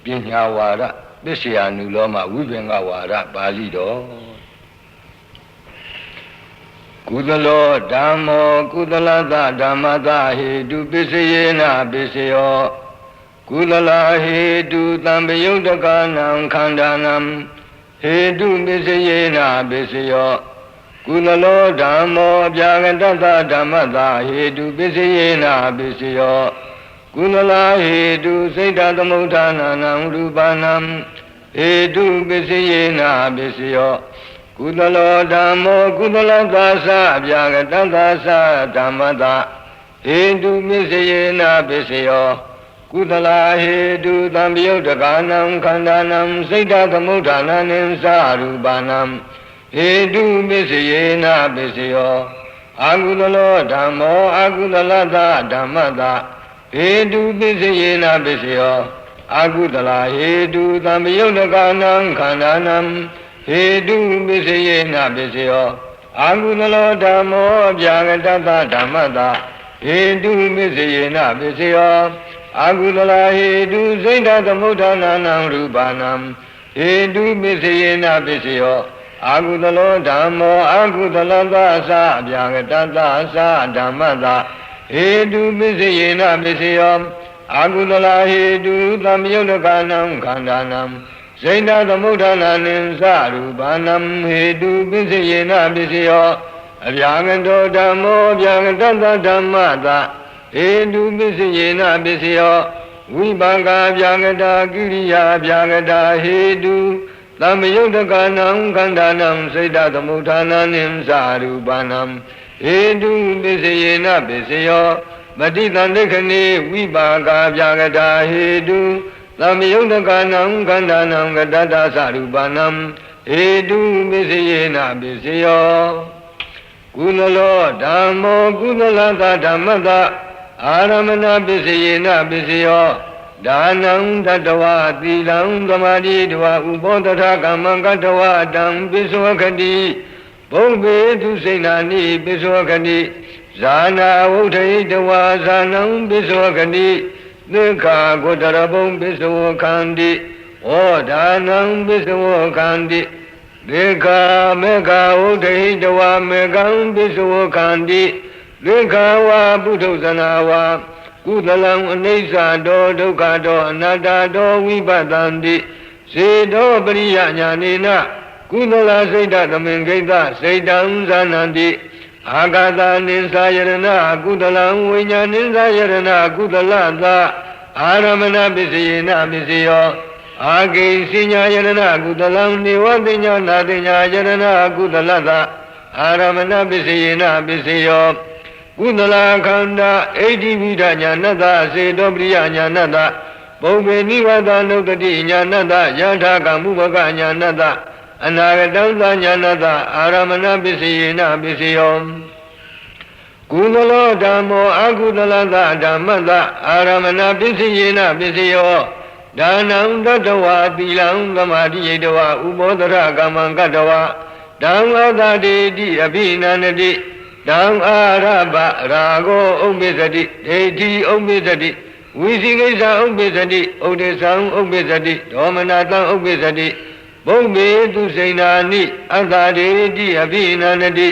Speaker 1: ပညာဝါဒပစ္စယအနုလောမဝိပင်္ဂဝါဒပါဠိတော်ကုသလောဓမ္မောကုသလသဓမ္မသဟေတုပစ္စယေနပစ္စယောကုသလဟေတုသံပယုတ်တကနံခန္ဓာနံဟေတုပစ္စယေနပစ္စယောကုသလောဓမ္မောအပြာကတ္တဓမ္မသာဟေတုပစ္စယေနပစ္စယောကုသလဟေတုစိတ်တသမုဋ္ဌာနာနံရူပနံဟေတုပစ္စယေနပစ္စယောကုသလောဓမ္မောကုသလသာသအပြာကတ္တဓမ္မသာဟေတုပစ္စယေနပစ္စယောကုသလဟေတုသံပယုတ်တကနံခန္ဓာနံစိတ်တသမုဋ္ဌာနာနိသရူပနံဟေတုပစ္စယေနပစ္စယောအာကုသလောဓမ္မောအာကုသလသဓမ္မသာဟေတုပစ္စယေနပစ္စယောအာကုသလဟေတုသံပယုတ်တကနံခန္ဓာနံဟေတုပစ္စယေနပစ္စယောအာကုသလောဓမ္မောအပြာကတ္တဓမ္မသာဟေတုပစ္စယေနပစ္စယောအာကုသလဟေတုစိတ်တသမုဋ္ဌာနာနံရူပနံဟေတုပစ္စယေနပစ္စယောအာကုသလောဓမ္မောအာကုသလသသအပြာကတ္တဓမ္မသာဟေတုပစ္စယေနပစ္စယောအာကုသလဟေတုသံယုတ်တကနံခန္ဓာနံစိတ်တသမုဋ္ဌာနာနိသရူပနံဟေတုပစ္စယေနပစ္စယောအပြာကတောဓမ္မောအပြာကတ္တဓမ္မသာဟေတုပစ္စယေနပစ္စယောဝိပါကအပြာကတာကိရိယာအပြာကတာဟေတုသမ္မယုတ်တကနံခန္ဓာနံစိတ်တသမုဋ္ဌာနာနိသရူပနံဟေတုပစ္စယေနပစ္စယောပฏิသန္တိခဏေဝိပါကာပြာကတာဟေတုသမ္မယုတ်တကနံခန္ဓာနံကတ္တသရူပနံဟေတုပစ္စယေနပစ္စယောကုသလောဓမ္မောကုသလသဓမ္မတအာရမဏပစ္စယေနပစ္စယော ဒါနံတတဝသီလံသမာဓိတဝဥပောတထကမ္မံကတဝတံပိစဝခတိဘုံဘေသူစိဏာနိပိစဝခတိဇာနာဝုထေတဝဇာနံပိစဝခတိသက္ခာဂုတရဘုံပိစဝခန္တိဩဒါနံပိစဝခန္တိသေခာမေခာဝုထေတဝမေကံပိစဝခန္တိသေခာဝပုထုဇနာဝကုသလံအနိစ္စတောဒုက္ခတောအနတ္တတောဝိပဿန္တိစေတောပရိယညာနေနကုသလစိတ်တသမင်ကိတ္တစိတ်တံဇာနန္တိအာဂတနိသယရဏကုသလံဝိညာဏိသယရဏကုသလသအာရမဏပစ္စယေနပစ္စယောအာဂိစိညာယရဏကုသလံနေဝတိညာနာတိညာယရဏကုသလသအာရမဏပစ္စယေနပစ္စယောကုသလခန္ဓာအိဋ္ဌိဝိဒညာဏတ္တစေတောပရိယညာဏတ္တဘုံဘေနိဝတနုတ္တိညာဏတ္တယထာကမုဘကညာဏတ္တအနာဂတံသညာဏတ္တအာရမဏပစ္စယေနပစ္စယောကုသလောဓမ္မောအကုသလသဓမ္မတ္တအာရမဏပစ္စယေနပစ္စယောဒါနံတတဝသီလံသမာဓိယေတဝဥပောတရကမ္မံကတဝဓမ္မသတေတိအဘိနန္တိတံအာရပရာဂောဥပ္ပစ္စတိဒိဋ္ဌိဥပ္ပစ္စတိဝိသိကိစ္စဥပ္ပစ္စတိဥဒိသံဥပ္ပစ္စတိဒေါမနတံဥပ္ပစ္စတိဘုံမေသူစိဏာနိအတ္တဒေတိအဘိနန္တိ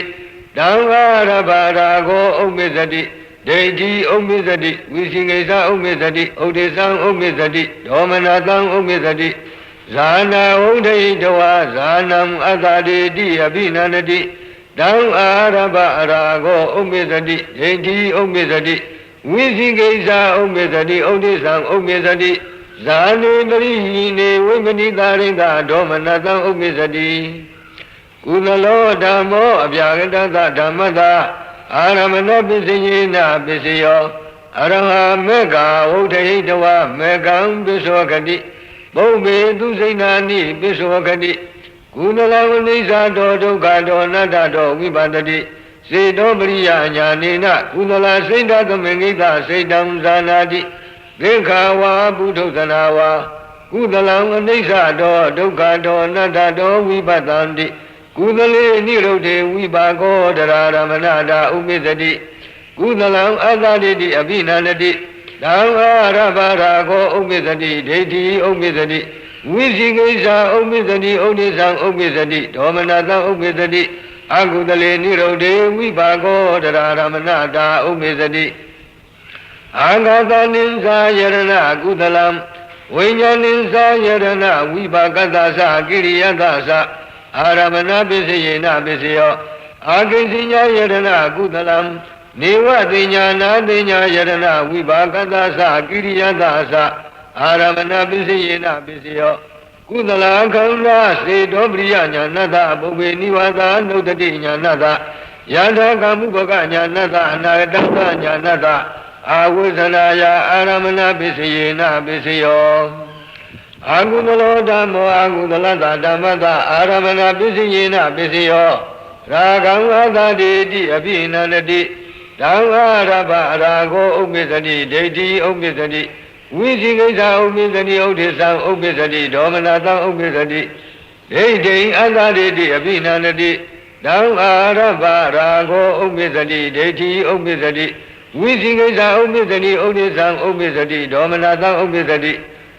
Speaker 1: တံအာရပရာဂောဥပ္ပစ္စတိဒိဋ္ဌိဥပ္ပစ္စတိဝိသိကိစ္စဥပ္ပစ္စတိဥဒိသံဥပ္ပစ္စတိဒေါမနတံဥပ္ပစ္စတိဇာနာဝုဒိတဝဇာနံအတ္တဒေတိအဘိနန္တိတံအာရပရာဂောဥပ္ပစ္စတိဒိဋ္ဌိဥပ္ပစ္စတိဝိသိကိစ္စဥပ္ပစ္စတိဥဒိသံဥပ္ပစ္စတိဇာနေပရိဟိနေဝိမနိတာရိတဒေါမနတံဥပ္ပစ္စတိကုသလောဓမ္မောအပြာကတသဓမ္မတအာရမဏပစ္စယေနပစ္စယောအရဟမေဃဝုထေတဝမေကံပစ္စောခတိဘုံဘေသူစိဏာနိပစ္စောခတိကုသလဝိနိစ္စတောဒုက္ခတောအနတ္တတောဝိပဿတိစေတောပရိယညာနေနကုသလစိတ်တသမင်္ဂိတစိတ်တံဇာနာတိသေခာဝါပုထုဇနာဝါကုသလံအနိစ္စတောဒုက္ခတောအနတ္တတောဝိပဿန္တိကုသလေနိရုဒ္ဓေဝိပါကောတရာရမဏတာဥပ္ပစ္စတိကုသလံအတ္တတိတိအဘိနန္တိတံအာရပရာဂောဥပ္ပစ္စတိဒိဋ္ဌိဥပ္ပစ္စတိဝိသိကိစ္စဥပ္ပစ္စတိဥဒိသံဥပ္ပစ္စတိဒေါမနတံဥပ္ပစ္စတိအကုသလေနိရုဒ္ဓေဝိပါကောတရာရမဏတာဥပ္ပစ္စတိအာဂတနိသယရဏကုသလံဝိညာဏိသယရဏဝိပါကတ္တသကိရိယတ္တသအာရမဏပစ္စယေနပစ္စယောအာဂိစိညာယရဏကုသလံနေဝတိညာနာတိညာယရဏဝိပါကတ္တသကိရိယတ္တသအာရမဏပစ္စယေနပစ္စယောကုသလခန္ဓာစေတောပရိယညာဏတ္တပုဗ္ဗေနိဝါဒနုတ္တိညာဏတ္တယထာကမုပကညာဏတ္တအနာဂတညာဏတ္တအာဝိဇ္ဇနာယအာရမဏပစ္စယေနပစ္စယောအာကုသလောဓမ္မောအာကုသလတဓမ္မတအာရမဏပစ္စယေနပစ္စယောရာဂံအတ္တတိတိအဘိနန္တိဓမ္မရပရာဂောဥပ္ပစ္စတိဒိဋ္ဌိဥပ္ပစ္စတိဝိသိကိစ္စဥပ္ပစ္စတိဥဒိသံဥပ္ပစ္စတိဒေါမနတံဥပ္ပစ္စတိဒိဋ္ဌိအတ္တတိတိအဘိနန္တိဓမ္မာရပရာဂောဥပ္ပစ္စတိဒိဋ္ဌိဥပ္ပစ္စတိဝိသိကိစ္စဥပ္ပစ္စတိဥဒိသံဥပ္ပစ္စတိဒေါမနတံဥပ္ပစ္စတိ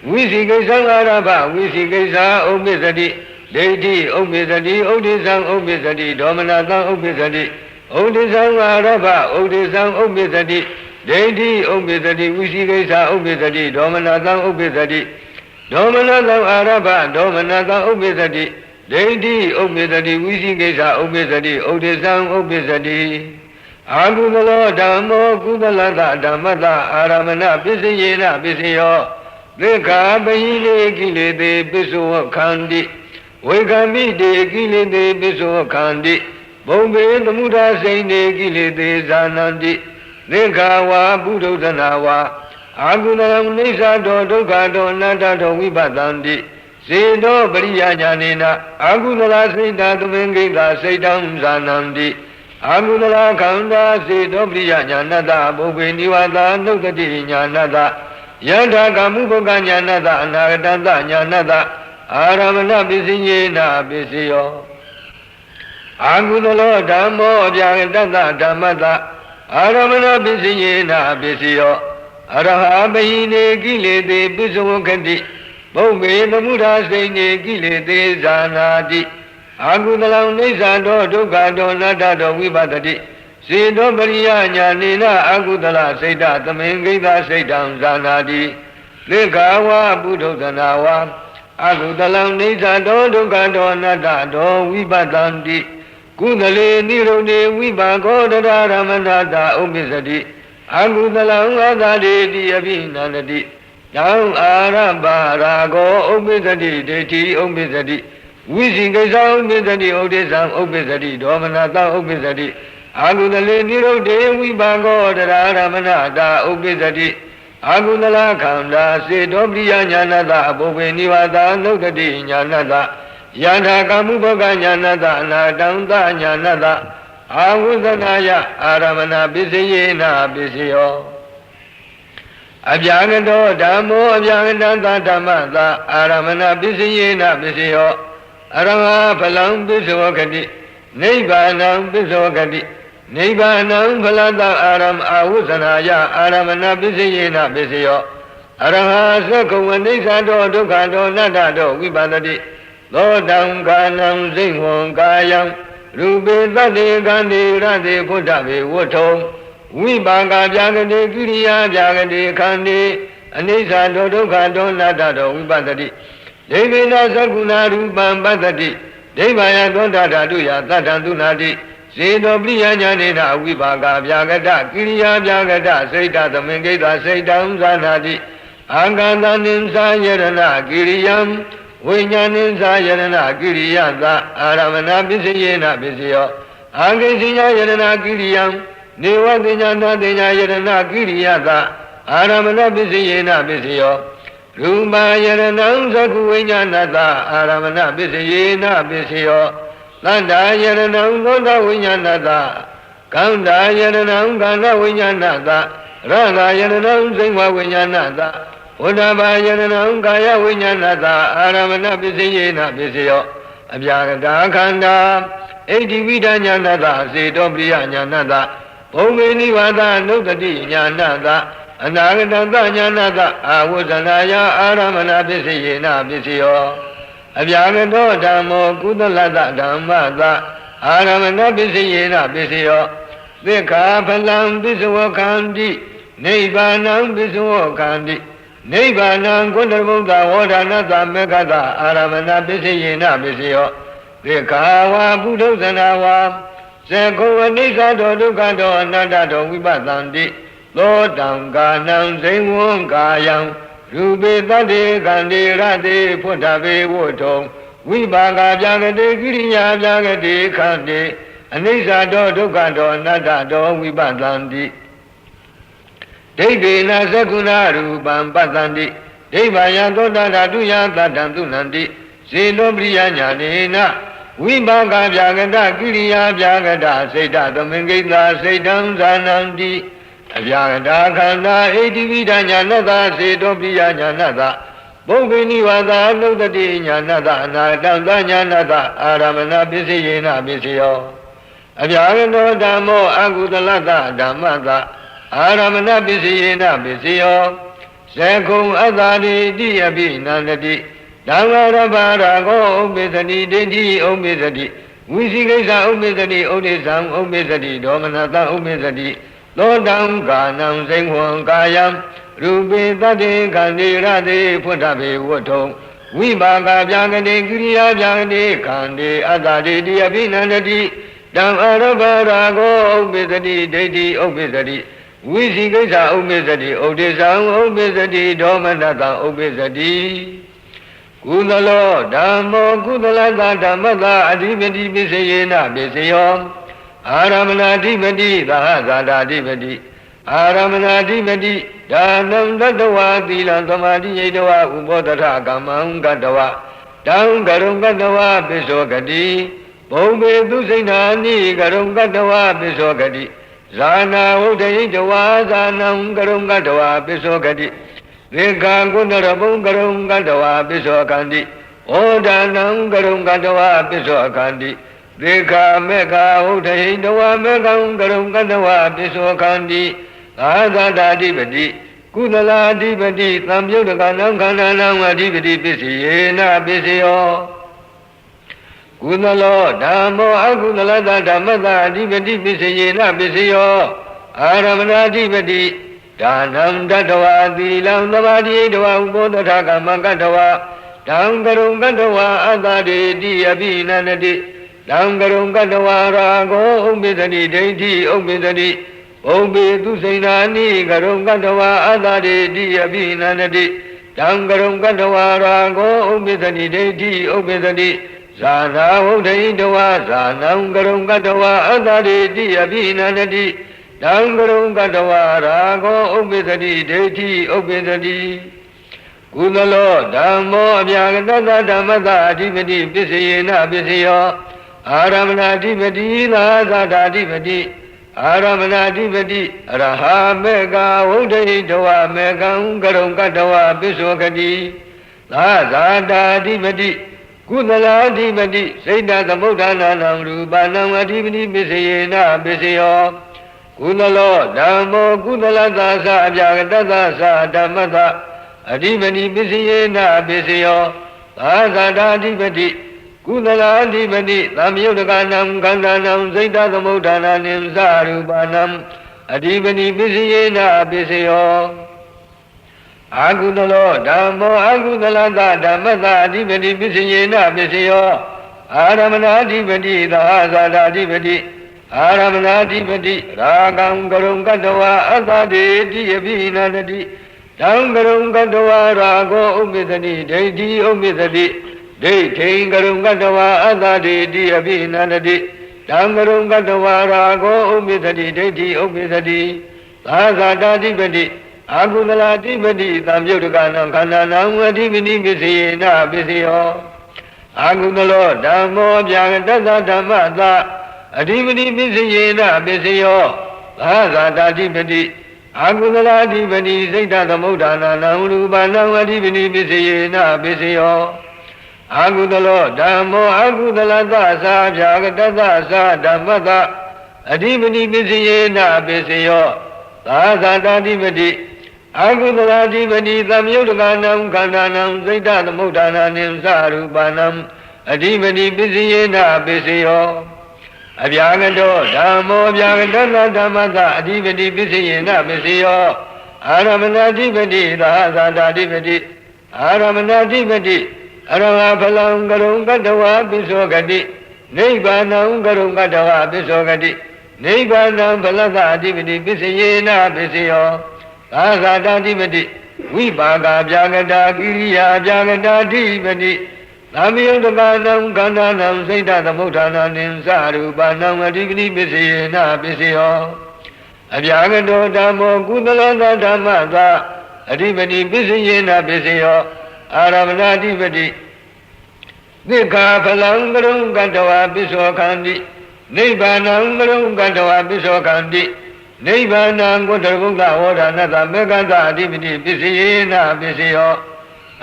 Speaker 1: ဝိသိကိစ္စအာရပဝိသိကိစ္စဥပ္ပစ္စတိဒိဋ္ဌိဥပ္ပစ္စတိဥဒိသံဥပ္ပစ္စတိဒေါမနတံဥပ္ပစ္စတိဥဒိသံအာရပဥဒိသံဥပ္ပစ္စတိဒိဋ္ဌိဥပ္ပစ္စတိဝိသိကိစ္စဥပ္ပစ္စတိဒေါမနတံဥပ္ပစ္စတိဒေါမနတံအာရပဒေါမနတံဥပ္ပစ္စတိဒိဋ္ဌိဥပ္ပစ္စတိဝိသိကိစ္စဥပ္ပစ္စတိဥဒိသံဥပ္ပစ္စတိအာကုသလောဓမ္မောကုသလတဓမ္မတအာရမဏပစ္စယေနပစ္စယောသေခာပဟိလေကိလေသေပစ္စောခန္တိဝေကမိတေကိလေသေပစ္စောခန္တိဘုံဘေသမုဒ္ဒစိန်တေကိလေသေဇာနန္တိသေခာဝါပုထုဇနာဝါအာကုသလံနိစ္စတောဒုက္ခတောအနတ္တတောဝိပဿန္တိစေတောပရိယညာနေနအာကုသလစိတ်တသမင်္ဂိတစိတ်တံဇာနန္တိအာကုသလခန္ဓာစေတောပရိယညာဏတ္တပုဗ္ဗေနိဝါဒနုတ္တိညာဏတ္တယ Yada kamu boga nyanata anagatanta nyanata aramana pisinyena pisiyo Agudalo dhammo abhyagatanta dhammata aramana pisinyena pisiyo Araha bahine kilete pisavokati Bhaume namudha saine kilete zanati Agudalam nisado dukkado natado vipatati Siddho pariya nyanena agudala saita tamengita saitam zanati Lekhawa buddhodhanawa Agudalam nisado dukkado natado vipatanti Kudale nirone vipako dadaramandata upisati Agudalam adadeti abhinanati Yang arabha rago upisati deti upisati Visikasa upisati odesam upisati domanata upisati Agudale nirode vipako dadaramandata upisati Agudala khanda siddho priya nyanata bhove nivata nukati nyanata Yada kamu boga nyanata anatanta nyanata Agudhanaya aramana pisiyena pisiyo Abhyagato dhammo abhyagatanta dhammata aramana pisiyena pisiyo Arama phalam pisavokati Nibbānam pisavokati Nibbānam phalata aram ahussanaya aramana pisiyena pisiyo Araha sakkhava nisado dukkado natado vipatati Lodam kanam singvam kayam Rupe tate kante rate puttave vutthom Vipaka bhyagate kiriya bhyagate kante Anisado dukkado natado vipatati Devena sakuna rupam patati Devaya dondadatuya tatantunati Siddho priya nyanena vipaka bhyagata kiriya bhyagata saita tamengita saitam zanati Anganta nimsa yarana kiriyam Vinyaninsa yarana kiriyata aramana pisiyena pisiyo Angesinya yarana kiriyam Nivatinyana tinya yarana kiriyata aramana pisiyena pisiyo Rupa yaranam sakku vinyanata aramana pisiyena pisiyo Landa yaranam gonda vinyanata Kanda yaranam kanda vinyanata Radha yaranam singva vinyanata Uddhava yaranam kaya vinyanata aramana pisiyena pisiyo Abhyagata khanda Eddivita nyanata siddho priya nyanata Bhaume nivata nukati nyanata Anagatanta nyanata ahussanaya aramana pisiyena pisiyo Abhyagato dhammo kudalata dhammata aramana pisiyena pisiyo Vikha phalam pisavokhanti Nibbānam pisavokhanti Nibbānam kundarbuddha vodhanata mekkata aramana pisiyena pisiyo Vikha buddhodhanawa Sakkhava nisado dukkado anatado vipatanti Lodam kanam singvam kayam Rupe tate kante rate puttave vutthom Vipaka bhyagate kiriya bhyagate kante Anisado dukkado natado vipatanti Devena sakuna rupam patanti Devaya dondadatuya tatantunanti Siddho priya nyanena Vipaka bhyagata kiriya bhyagata saita tamengita saitam zananti Abhyagata khanda eddivita nyanata siddho priya nyanata Bhaume nivata nukati nyanata anatanta nyanata aramana pisiyena pisiyo Abhyagato dhammo agudalata dhammata aramana pisiyena pisiyo Sakkhum adhariti abhinandati Dhammarabha rago upisati deti upisati Visikasa upisati odesam upisati domanata upisati Lodam kanam singvam kayam Rupe tate kante rate puttave vutthom Vipaka bhyagate kiriya bhyagate kante adhariti abhinandati Dhammarabha rago upisati deti upisati Visikasa upisati odesam upisati domanata upisati Kudalo dhammo kudalata dhammata adhipati pisiyena pisiyo Aramana adhipati dahasata adhipati Aramana adhipati dhanam tattva tilam samadhi yedava ubodhata kamam gattava Dham karum gattava pisokati Bhaume dusainani karum gattava pisokati Zana uddhayitava zanam karum gattava pisokati သေကာကုဏရဘုံကရုံကတဝါပိသောခန္တိဩဒါနံကရုံကတဝါပိသောခန္တိသေကာမေကာဟုတ်တဟိတဝါမေကံကရုံကတဝါပိသောခန္တိသာသတာဓိပတိကုသလာဓိပတိသံယုတ်တကနံခန္ဓာနံအဓိပတိပစ္စယေနပစ္စယောကုသလောဓမ္မောအကုသလတဓမ္မတအဓိပတိပစ္စယေနပစ္စယောအာရမဏအဓိပတိဒါနံတတဝါသီလံသမာဓိတဝါဥပောတထကမ္မကတဝါတံကရုံကတဝါအတ္တရေတိအဘိနန္တိတံကရုံကတဝါရာဂောဥပ္ပဇ္ဇတိဒိဋ္ဌိဥပ္ပဇ္ဇတိဘုံပေသူစိဏာနိကရုံကတဝါအတ္တရေတိအဘိနန္တိတံကရုံကတဝါရာဂောဥပ္ပဇ္ဇတိဒိဋ္ဌိဥပ္ပဇ္ဇတိဇာနာဝုဒ္ဓိတဝါဇာနံကရုံကတဝါအတ္တရေတိအဘိနန္တိတံကရုံကတဝါရာဂောဥပ္ပဇ္ဇတိဒိဋ္ဌိဥပ္ပဇ္ဇတိကုသလောဓမ္မောအပြာကတသဓမ္မတအဓိပတိပစ္စယေနပစ္စယောအာရမဏအဓိပတိသာသတာအဓိပတိအာရမဏအဓိပတိအရဟမေကဝုဒ္ဓိတဝါမေကံကရုံကတဝါပစ္စောကတိသာသတာအဓိပတိကုသလာအဓိပတိစိတ်တသမုဋ္ဌာနာနံရူပနံအဓိပတိပစ္စယေနပစ္စယောကုသလောဓမ္မောကုသလသာသအပြာကတသသဓမ္မတအဓိပတိပစ္စယေနပစ္စယောသာသတာအဓိပတိကုသလာအဓိပတိသံယုတ်တကနံခန္ဓာနံစိတ်တသမုဋ္ဌာနာနိသရူပနံအဓိပတိပစ္စယေနပစ္စယောအာကုသလောဓမ္မောအာကုသလသဓမ္မတအဓိပတိပစ္စယေနပစ္စယောအာရမဏအဓိပတိသာသတာအဓိပတိအာရမဏအဓိပတိရာဂံကရုံကတဝါအတ္တတေတိအဘိနန္တိတံကရုံကတဝါရာဂောဥပ္ပဇ္ဇတိဒိဋ္ဌိဥပ္ပဇ္ဇတိဒိဋ္ဌိကရုံကတဝါအတ္တတေတိအဘိနန္တိတံကရုံကတဝါရာဂောဥပ္ပဇ္ဇတိဒိဋ္ဌိဥပ္ပဇ္ဇတိသာသတာဓိပတိအာကုသလာဓိပတိသံယုတ်တကနံခန္ဓာနံအဓိပတိပစ္စယေနပစ္စယောအာကုသလောဓမ္မောပြာကတသဓမ္မသအဓိပတိပစ္စယေနပစ္စယောသာသတာဓိပတိအာကုသလာဓိပတိစိတ်တသမုဋ္ဌာနာနံရူပနံအဓိပတိပစ္စယေနပစ္စယောအာကုသလောဓမ္မောအာကုသလသသာဖြာကတသသဓမ္မတအဓိပတိပစ္စယေနပစ္စယောသာသတာဓိပတိအာကုသလာဓိပတိသမယုတ်တကနံခန္ဓာနံစိတ်တသမုဋ္ဌာနာနိသရူပနံအဓိပတိပစ္စယေနပစ္စယောအပြာကတောဓမ္မောအပြာကတသဓမ္မတအဓိပတိပစ္စယေနပစ္စယောအာရမဏအဓိပတိသာသတာအဓိပတိအာရမဏအဓိပတိအရဟဖလံကရုံကတဝါပစ္စောကတိနိဗ္ဗာနံကရုံကတဝါပစ္စောကတိနိဗ္ဗာနံဖလသအဓိပတိပစ္စယေနပစ္စယောသာသတာအဓိပတိဝိပါကပြာကတာကိရိယာပြာကတာအဓိပတိသမယုတ်တကနံခန္ဓာနံစိတ်တသမုဋ္ဌာနာနိသရူပနံအဓိပတိပစ္စယေနပစ္စယောအပြာကတောဓမ္မောကုသလသဓမ္မသအဓိပတိပစ္စယေနပစ္စယောအာရမဏအဓိပတိသိက္ခာဖလံကရုံကတဝါပစ္စောခန္တိနိဗ္ဗာနံကရုံကတဝါပစ္စောခန္တိနိဗ္ဗာနံကုတ္တဗုဒ္ဓဝေါဒနာတမေကတအဓိပတိပစ္စယေနပစ္စယော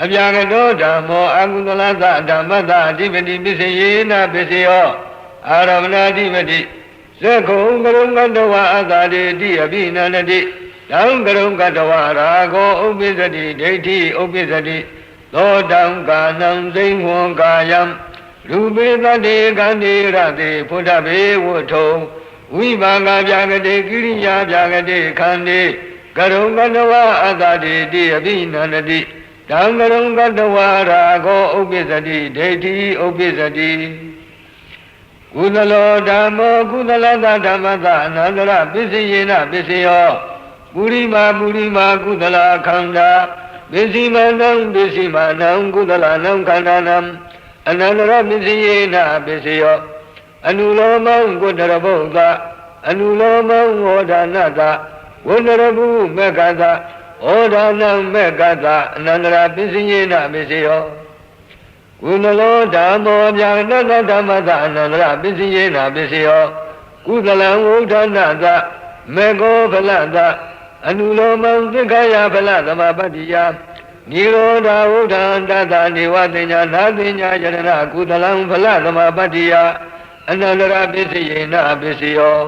Speaker 1: အပြာကတောဓမ္မောအာကုသလသဓမ္မတအဓိပတိပစ္စယေနပစ္စယောအာရမဏအဓိပတိသက္ခုံကရုံကတဝါအတ္တတေတိအဘိနန္တိတံကရုံကတဝါရာဂောဥပ္ပဇ္ဇတိဒိဋ္ဌိဥပ္ပဇ္ဇတိသောတံကာနံစိဉ္ဝံကာယံရူပေတတေကန္တိရတေဖုဒ္ဓဘေဝုထုံဝိပါကပြာကတိကိရိယာပြာကတိခန္တိကရုံကတဝါအတ္တတေတိအဘိနန္တိတံကရုံကတဝါရာဂောဥပ္ပဇ္ဇတိဒိဋ္ဌိဥပ္ပဇ္ဇတိကုသလောဓမ္မောကုသလသဓမ္မတအနန္တရပစ္စယေနပစ္စယောပုရိမာကုသလခန္ဓာပစ္စည်းမနံပစ္စည်းမနံကုသလနံခန္ဓာနံအနန္တရပစ္စယေနပစ္စယောအနုလောမံကုတ္တရဘုဒ္ဓအနုလောမံဝေါဒနာတဝန္တရဘုမေကတဩဒါနံမေကတအနန္တရပစ္စယေနပစ္စယောကုသလောဓမ္မောဗျာနတဓမ္မတအနန္တရပစ္စယေနပစ္စယောကုသလံဝုဒ္ဓနာတမေကောဖလတ အနုလောမံသက္ခယဖလသမပတ္တိယနိရောဓဝုဒ္ဓံတတနေဝတိညာနာတိညာယရဏကုသလံဖလသမပတ္တိယအနန္တရပစ္စယေနပစ္စယော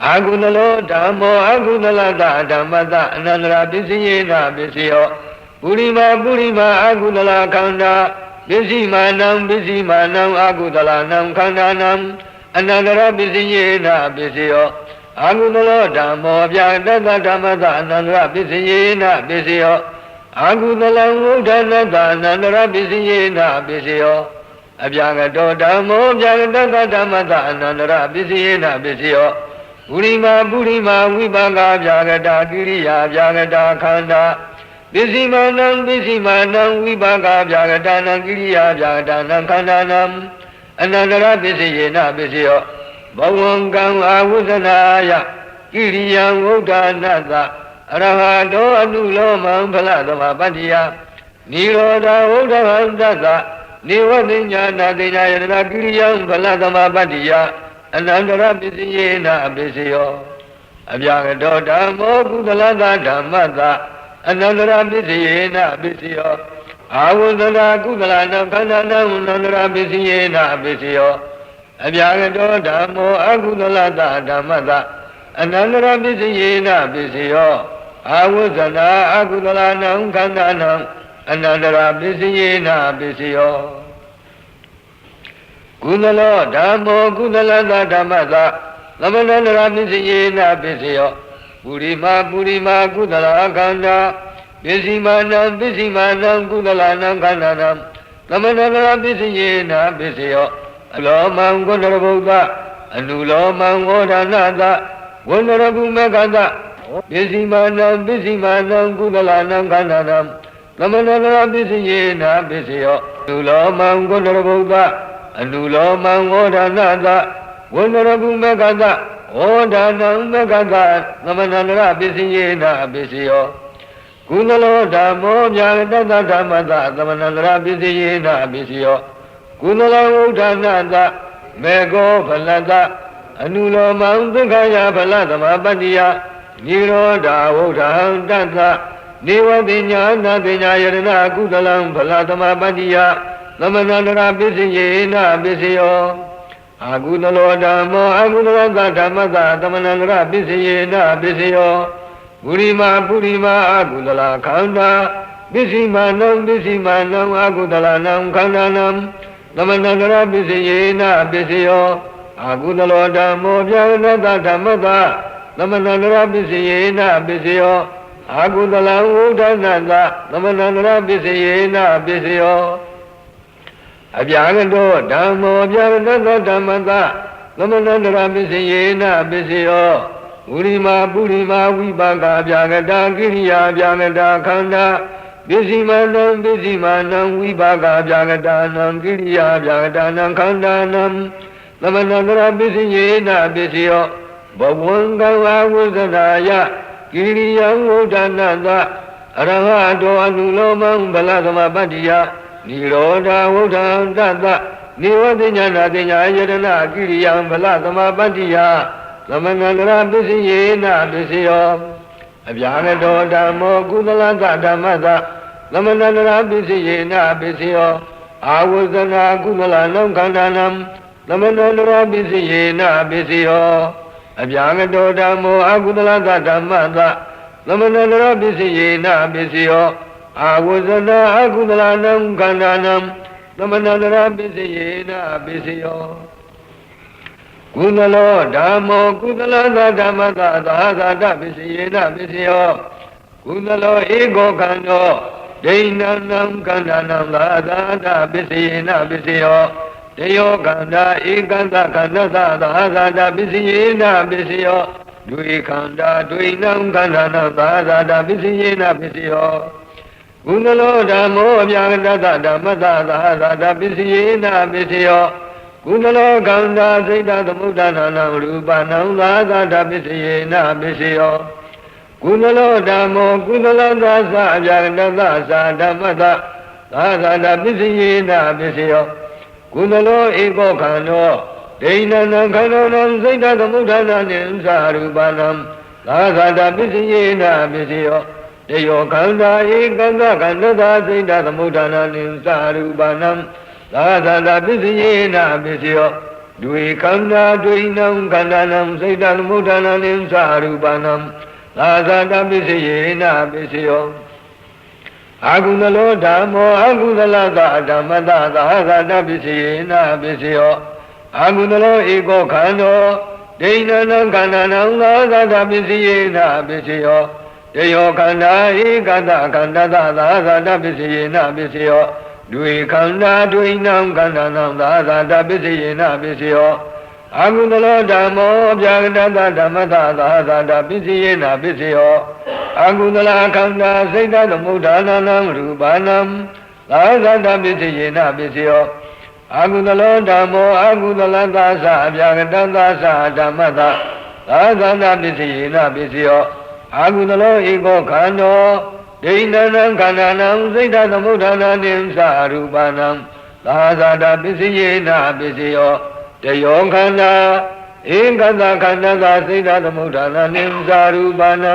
Speaker 1: အာကုသလောဓမ္မောအာကုသလတဓမ္မတအနန္တရပစ္စယေနပစ္စယောပုရိမာအာကုသလခန္ဓာပစ္စည်းမာနံအာကုသလနံခန္ဓာနံအနန္တရပစ္စယေနပစ္စယောအာကုသလောဓမ္မောဗျာတတဓမ္မတအနန္တရပစ္စယေနပစ္စယောအာကုသလံဝုဒ္ဓနာတအနန္တရပစ္စယေနပစ္စယောအဗျာကတောဓမ္မောဗျာတတဓမ္မတအနန္တရပစ္စယေနပစ္စယောပုရိမာဝိပါကဗျာကတာကိရိယာဗျာကတာခန္ဓာပစ္စည်းမာနံဝိပါကဗျာကတာနံကိရိယာဗျာကတာနံခန္ဓာနံအနန္တရပစ္စယေနပစ္စယောဘဝံကံအာဝုဇနာယကိရိယံဝုဒ္ဓနာတအရဟတောအနုလောမံဖလသမပတ္တိယနိရောဓဝုဒ္ဓဟံတတနေဝတိညာနာတိညာယတနာကိရိယံဖလသမပတ္တိယအနန္တရပစ္စယေနပစ္စယောအဗျာကတောဓမ္မောကုသလသဓမ္မတအနန္တရပစ္စယေနပစ္စယောအာဝုဇနာကုသလနံခန္ဓာနံအနန္တရပစ္စယေနပစ္စယောအဗျာကတောဓမ္မောအကုသလတဓမ္မတအနန္တရပစ္စယေနပစ္စယောအာဝုဇနာအကုသလနံခန္ဓာနံအနန္တရပစ္စယေနပစ္စယောကုသလောဓမ္မောကုသလတဓမ္မတသမဏန္တရပစ္စယေနပစ္စယောပုရိမာကုသလခန္ဓာပစ္စည်းမာနံကုသလနံခန္ဓာနံသမဏန္တရပစ္စယေနပစ္စယောအလောမံဂုဏရဗုဒ္ဓအနုလောမံဝေါဒနာတဝန္ဒရပုမေကတပစ္စည်းမာနံကုသလနံခန္ဓာနံသမဏန္တရပစ္စယေနပစ္စယောအနုလောမံဂုဏရဗုဒ္ဓအနုလောမံဝေါဒနာတဝန္ဒရပုမေကတဝေါဒနာမေကတသမဏန္တရပစ္စယေနပစ္စယောကုသလောဓမ္မောဗျာတတဓမ္မတသမဏန္တရပစ္စယေနပစ္စယောကုသလဝုဒ္ဓနာတမေကောဖလတအနုလောမံသက္ခယဖလသမပတ္တိယနိရောဓဝုဒ္ဓံတတနေဝတိညာနာတိညာယရဏကုသလံဖလသမပတ္တိယသမဏန္တရပစ္စယေနပစ္စယောအာကုသလောဓမ္မောအာကုသလသဓမ္မတသမဏန္တရပစ္စယေနပစ္စယောပုရိမာအာကုသလခန္ဓာပစ္စည်းမာနံအာကုသလနံခန္ဓာနံသမဏန္တရပစ္စယေနပစ္စယောအာကုသလောဓမ္မောဗျာကတဓမ္မတသမဏန္တရပစ္စယေနပစ္စယောအာကုသလဝုဒ္ဓနာတသမဏန္တရပစ္စယေနပစ္စယောအဗျာကတောဓမ္မောဗျာကတဓမ္မတသမဏန္တရပစ္စယေနပစ္စယောပုရိမာဝိပါကဗျာကတာကိရိယာဗျာကတာခန္ဓာပစ္စည်းမာနံဝိပါကဗျာကတာနံကိရိယာဗျာကတာနံခန္ဓာနံသမဏန္တရပစ္စယေနပစ္စယောဘဝံကံအာဝုဇနာယကိရိယံဝုဒ္ဓနာတအရဟတောအနုလောမံဗလသမပတ္တိယနိရောဓဝုဒ္ဓံတတနေဝတိညာနာတိညာယတနာကိရိယံဗလသမပတ္တိယသမဏန္တရပစ္စယေနပစ္စယောအဗျာကတောဓမ္မောကုသလသဓမ္မတသမဏန္တရပစ္စယေနပစ္စယောအာဝုဇနာကုသလနံခန္ဓာနံသမဏန္တရပစ္စယေနပစ္စယောအဗျာကတောဓမ္မောအာကုသလသဓမ္မတသမဏန္တရပစ္စယေနပစ္စယောအာဝုဇနာအာကုသလနံခန္ဓာနံသမဏန္တရပစ္စယေနပစ္စယောကုသလောဓမ္မောကုသလသဓမ္မတသာသတပစ္စယေနပစ္စယောကုသလောဧကောခန္ဓောဒိဏနံခန္ဓာနံသာသပစ္စယေနပစ္စယောတယောခန္ဓာဧကန္တခန္ဓာသာသပစ္စယေနပစ္စယောဒွေခန္ဓာဒွေနံခန္ဓာနံသာသပစ္စယေနပစ္စယောကုသလောဓမ္မောအဗျာကတဓမ္မတသာသပစ္စယေနပစ္စယောကုသလောခန္ဓာစိတ်တသမုဒ္ဒနာနံရူပနံသာသပစ္စယေနပစ္စယောကုသလောဓမ္မောကုသလသာသအဗျာကတသာဓမ္မတသာသပစ္စယေနပစ္စယောကုသလောဧကောခန္ဓောဒိဏနံခန္ဓာနံစိတ်တသမုဒ္ဒနာနိသရူပနံ သာသတာပစ္စယေနပစ္စယောတယောခန္ဓာဧကံသခန္ဓသာစိတ်တသမုဋ္ဌာနာနိသရူပနံသာသတာပစ္စယေနပစ္စယောဒွေခန္ဓာဒွေနံခန္ဓာနံစိတ်တသမုဋ္ဌာနာနိသရူပနံသာသတာပစ္စယေနပစ္စယောအာကုသလောဓမ္မောအာကုသလသဓမ္မတသာသတာပစ္စယေနပစ္စယောအာကုသလောဧကောခန္ဓောဒိဏနံခန္ဓာနံသာသတာပစ္စယေနပစ္စယောတယောခန္ဓာဧကတခန္ဓာသာသတာပစ္စယေနပစ္စယောဒွေခန္ဓာဒွေနံခန္ဓာနံသာသတာပစ္စယေနပစ္စယောအာကုသလောဓမ္မောအပြာကတတဓမ္မတသာသတာပစ္စယေနပစ္စယောအာကုသလခန္ဓာစိတ်တသမုဋ္ဌာနာနံရူပနံသာသတာပစ္စယေနပစ္စယောအာကုသလောဓမ္မောအာကုသလသာသအပြာကတသဓမ္မတသာသတာပစ္စယေနပစ္စယောအာကုသလောဧကောခန္ဓောဒိဏနံခန္ဓာနံစိတ်တသမုဋ္ဌာနာနိသရူပနံသာသတာပစ္စယေနပစ္စယောတယောခန္ဓာဧကတခန္ဓာသာစိတ်တသမုဋ္ဌာနာနိသရူပနံ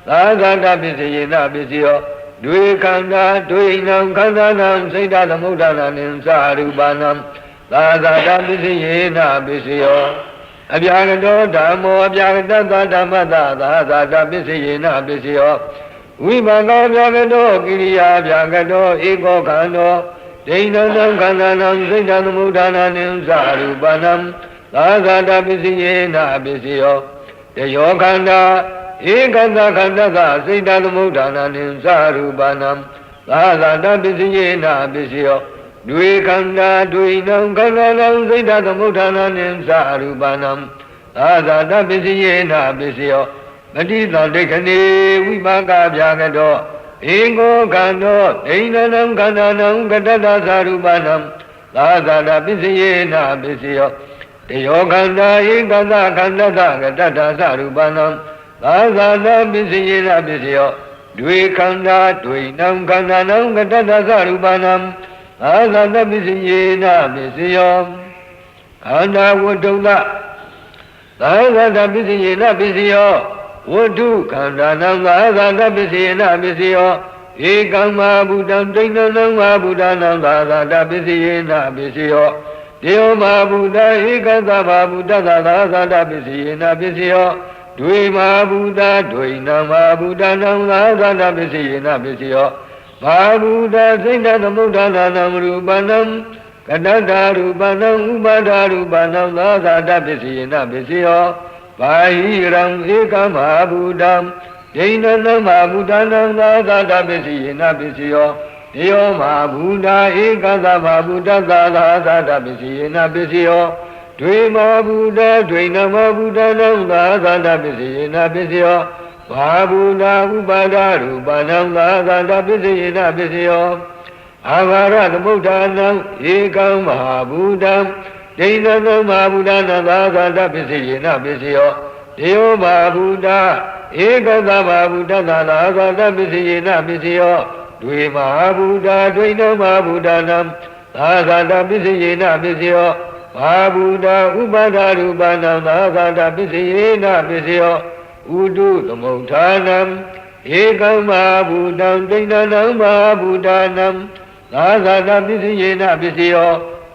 Speaker 1: သာသတာပစ္စယေနပစ္စယောဒွေခန္ဓာဒွေနံခန္ဓာနံစိတ်တသမုဋ္ဌာနာနိသရူပနံသာသတာပစ္စယေနပစ္စယောအပြာကတောဓမ္မောအပြာကတသဓမ္မတသာသတာပစ္စယေနပစ္စယောဝိပါကောအပြာကတောကိရိယာအပြာကတောဧကောခန္ဓောဒိဏနံခန္ဓာနံစိတ်တသမုဋ္ဌာနာနိသရူပနံသာသတာပစ္စယေနပစ္စယောတယောခန္ဓာဧကတခန္ဓာသာစိတ်တသမုဋ္ဌာနာနိသရူပနံသာသတာပစ္စယေနပစ္စယောဒွေခန္ဓာဒွေနံခန္ဓာနံစိတ်တသမုဋ္ဌာနာနိသရူပနံသာသတာပစ္စယေနပစ္စယောမတိတဒိဋ္ဌနေဝိပါကဗျာကတောဧကောခန္ဓောဒိဏနံခန္ဓာနံကတတသရူပနံသာသတာပစ္စယေနပစ္စယောတယောခန္ဓာဧကတခန္ဓာသကတတသရူပနံသာသတာပစ္စယေနပစ္စယောဒွေခန္ဓာဒွေနံခန္ဓာနံကတတသရူပနံသာသတာပစ္စယေနပစ္စယောခန္ဓာဝတ္တုသသာသတာပစ္စယေနပစ္စယောဝတ္ထုခန္ဓာနံသာသတာပစ္စယေနပစ္စယောဧကံမဟာဗုဒ္ဓံဒိဏနံမဟာဗုဒ္ဓနံသာသတာပစ္စယေနပစ္စယောတေယောမဟာဗုဒ္ဓဧကသမဟာဗုဒ္ဓသာသတာပစ္စယေနပစ္စယောဒွေမဟာဗုဒ္ဓဒွေနံမဟာဗုဒ္ဓနံသာသတာပစ္စယေနပစ္စယောမဟာဗုဒ္ဓစိတ်တသမုဋ္ဌာနာနံရူပနံကတတရူပနံဥပါဒရူပနံသာသတာပစ္စယေနပစ္စယောဘာဟိရံဧကမဟာဗုဒ္ဓံဒိဏနံမဟာဗုဒ္ဓနံသာသတာပစ္စယေနပစ္စယောတေယောမဟာဗုဒ္ဓဧကသမဟာဗုဒ္ဓသာသတာပစ္စယေနပစ္စယောဒွေမဟာဗုဒ္ဓဒွေနံမဟာဗုဒ္ဓနံသာသတာပစ္စယေနပစ္စယောဘာဗုဒ္ဓဥပါဒရူပနံသာသတာပစ္စယေနပစ္စယောအာဃာရသမုဋ္ဌာနံဧကံမဟာဗုဒ္ဓံဒိဏနံမဟာဗုဒ္ဓနံသာသတာပစ္စယေနပစ္စယောတေယောမဟာဗုဒ္ဓဧကသမဟာဗုဒ္ဓသာသတာပစ္စယေနပစ္စယောဒွေမဟာဗုဒ္ဓဒွေနံမဟာဗုဒ္ဓနံသာသတာပစ္စယေနပစ္စယောဘာဗုဒ္ဓဥပါဒရူပနံသာသတာပစ္စယေနပစ္စယောဥတုသမုဋ္ဌာနံဧကံမဟာဗုဒ္ဓံဒိဏနံမဟာဗုဒ္ဓနံသာသတာပစ္စယေနပစ္စယော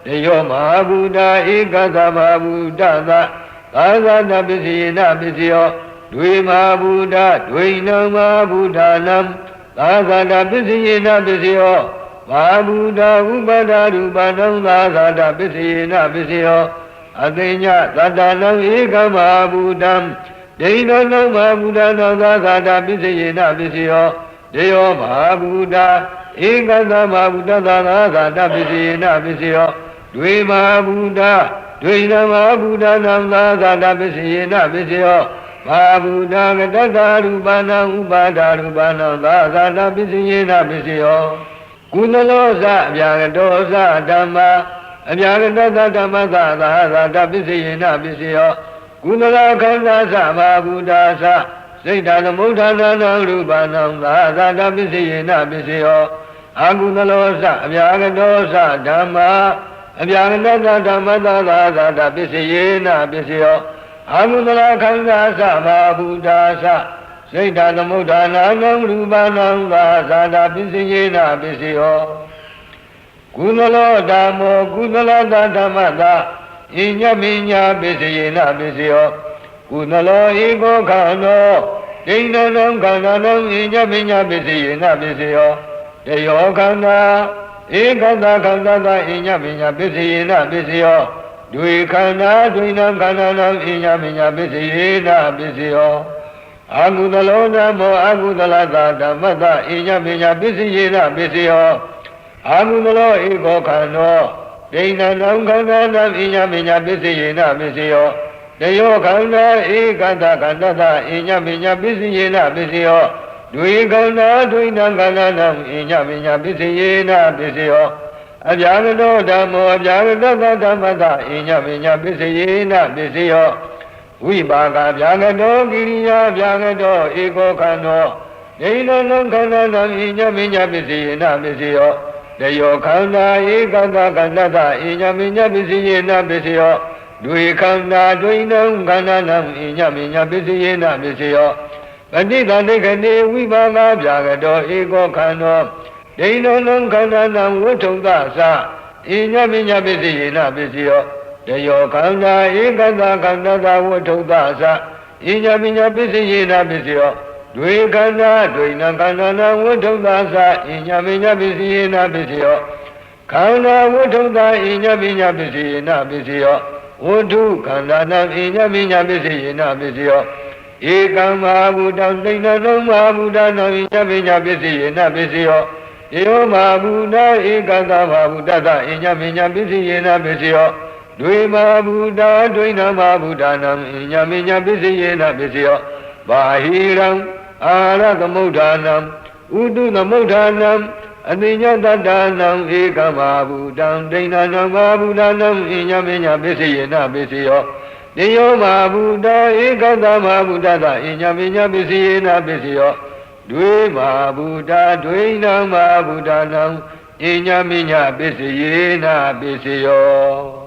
Speaker 1: တယောမဟာဗုဒ္ဓဧကသမဟာဗုဒ္ဓသာသာသတာပစ္စယေနပစ္စယောဒွေမဟာဗုဒ္ဓဒွေနံမဟာဗုဒ္ဓနံသာသတာပစ္စယေနပစ္စယောဘာဗုဒ္ဓဥပါဒရူပနံသာသတာပစ္စယေနပစ္စယောအသိညသတ္တနံဧကမဟာဗုဒ္ဓံဒိဏနံမဟာဗုဒ္ဓနံသာသတာပစ္စယေနပစ္စယောတေယောမဟာဗုဒ္ဓဧကသမဟာဗုဒ္ဓသာသတာပစ္စယေနပစ္စယောဒွေမဟာဗုဒ္ဓဒွေနံမဟာဗုဒ္ဓနံသာသတာပစ္စယေနပစ္စယောဘာဗုဒ္ဓကတတရူပနံဥပါဒရူပနံသာသတာပစ္စယေနပစ္စယောကုသလောသအပြာကတောသဓမ္မာအပြာကတသဓမ္မသာသတာပစ္စယေနပစ္စယောကုသလခန္ဓာသမဟာဗုဒ္ဓသစိတ်တသမုဋ္ဌာနာနံရူပနံသာသတာပစ္စယေနပစ္စယောအာကုသလောသအပြာကတောသဓမ္မာအပြာကတသဓမ္မသာသတာပစ္စယေနပစ္စယော အာဟုတလခန္ဓာသဘာဗုဒ္ဓသစိတ်ဓာသမုဋ္ဌာနာနံရူပနံသာသာတာပစ္စယေနပစ္စယောကုသလောဓမ္မောကုသလတဓမ္မတာဣညမိညာပစ္စယေနပစ္စယောကုသလောဧကောခန္နောဒိဏနံခန္ဓာနံဣညမိညာပစ္စယေနပစ္စယောတယောခန္ဓာဧကတခန္ဓာတာဣညမိညာပစ္စယေနပစ္စယောဒွေခန္ဓာဒွေနံခန္ဓာနံဣညမိညာပစ္စယေနပစ္စယောအာဟုတလောဓမ္မောအာဟုတလတာဓမ္မတာဣညမိညာပစ္စယေနပစ္စယောအာဟုတလောဧကောခန္နောဒိဏနံခန္ဓာနံဣညမိညာပစ္စယေနပစ္စယောတယောခန္ဓာဧကတခန္ဓာတာဣညမိညာပစ္စယေနပစ္စယောဒွေခန္ဓာဒွေနံခန္ဓာနံဣညမိညာပစ္စယေနပစ္စယောအဗျာဂတောဓမ္မောအဗျာဂတဓမ္မတာဣညမိညာပစ္စယေနပစ္စယောဝိပါကဗျာဂတောကိရိယာဗျာဂတောဧကောခန္နောဒိဏနံခန္ဓာနံဣညမိညာပစ္စယေနပစ္စယောတယောခန္ဓာဧကတခန္ဓာတာဣညမိညာပစ္စယေနပစ္စယောဒွေခန္ဓာဒွေနံခန္ဓာနံဣညမိညာပစ္စယေနပစ္စယောပဋိသန္ဓေခဏေဝိပါကဗျာဂတောဧကောခန္နောဒိဏနံခန္ဓာနံဝဋ္ထုံသသဣညမိညာပစ္စယေနပစ္စယောတယောခန္ဓာဧကတခန္ဓာတာဝဋ္ထုံသသဣညမိညာပစ္စယေနပစ္စယောဒွေခန္ဓာဒွေနံခန္ဓာနံဝဋ္ထုံသသဣညမိညာပစ္စယေနပစ္စယောခန္ဓာဝဋ္ထုံသဣညမိညာပစ္စယေနပစ္စယောဝဋ္ထုခန္ဓာနံဣညမိညာပစ္စယေနပစ္စယောဧကံမဟာဗုဒ္ဓံဒိဏနံမဟာဗုဒ္ဓနာဣညမိညာပစ္စယေနပစ္စယောဧဝမဟာဗုဒ္ဓဧကတမဟာဗုဒ္ဓသဣညမိညာပစ္စယေနပစ္စယောဒွေမဟာဗုဒ္ဓဒွေနမဟာဗုဒ္ဓနာဣညမိညာပစ္စယေနပစ္စယောဘာဟိရံအာရသမုဋ္ဌာနံဥတုသမုဋ္ဌာနံအတိညတတ္တနံဧကမဟာဗုဒ္ဓံဒိဏနံမဟာဗုဒ္ဓနံဣညမိညာပစ္စယေနပစ္စယောတယောမဟာဗုဒ္ဓဧကတမဟာဗုဒ္ဓသဣညမိညာပစ္စယေနပစ္စယောဒွေမဟာဗုဒ္ဓဒွေနံမဟာဗုဒ္ဓနံဣညမိညာပစ္စယေနပစ္စယော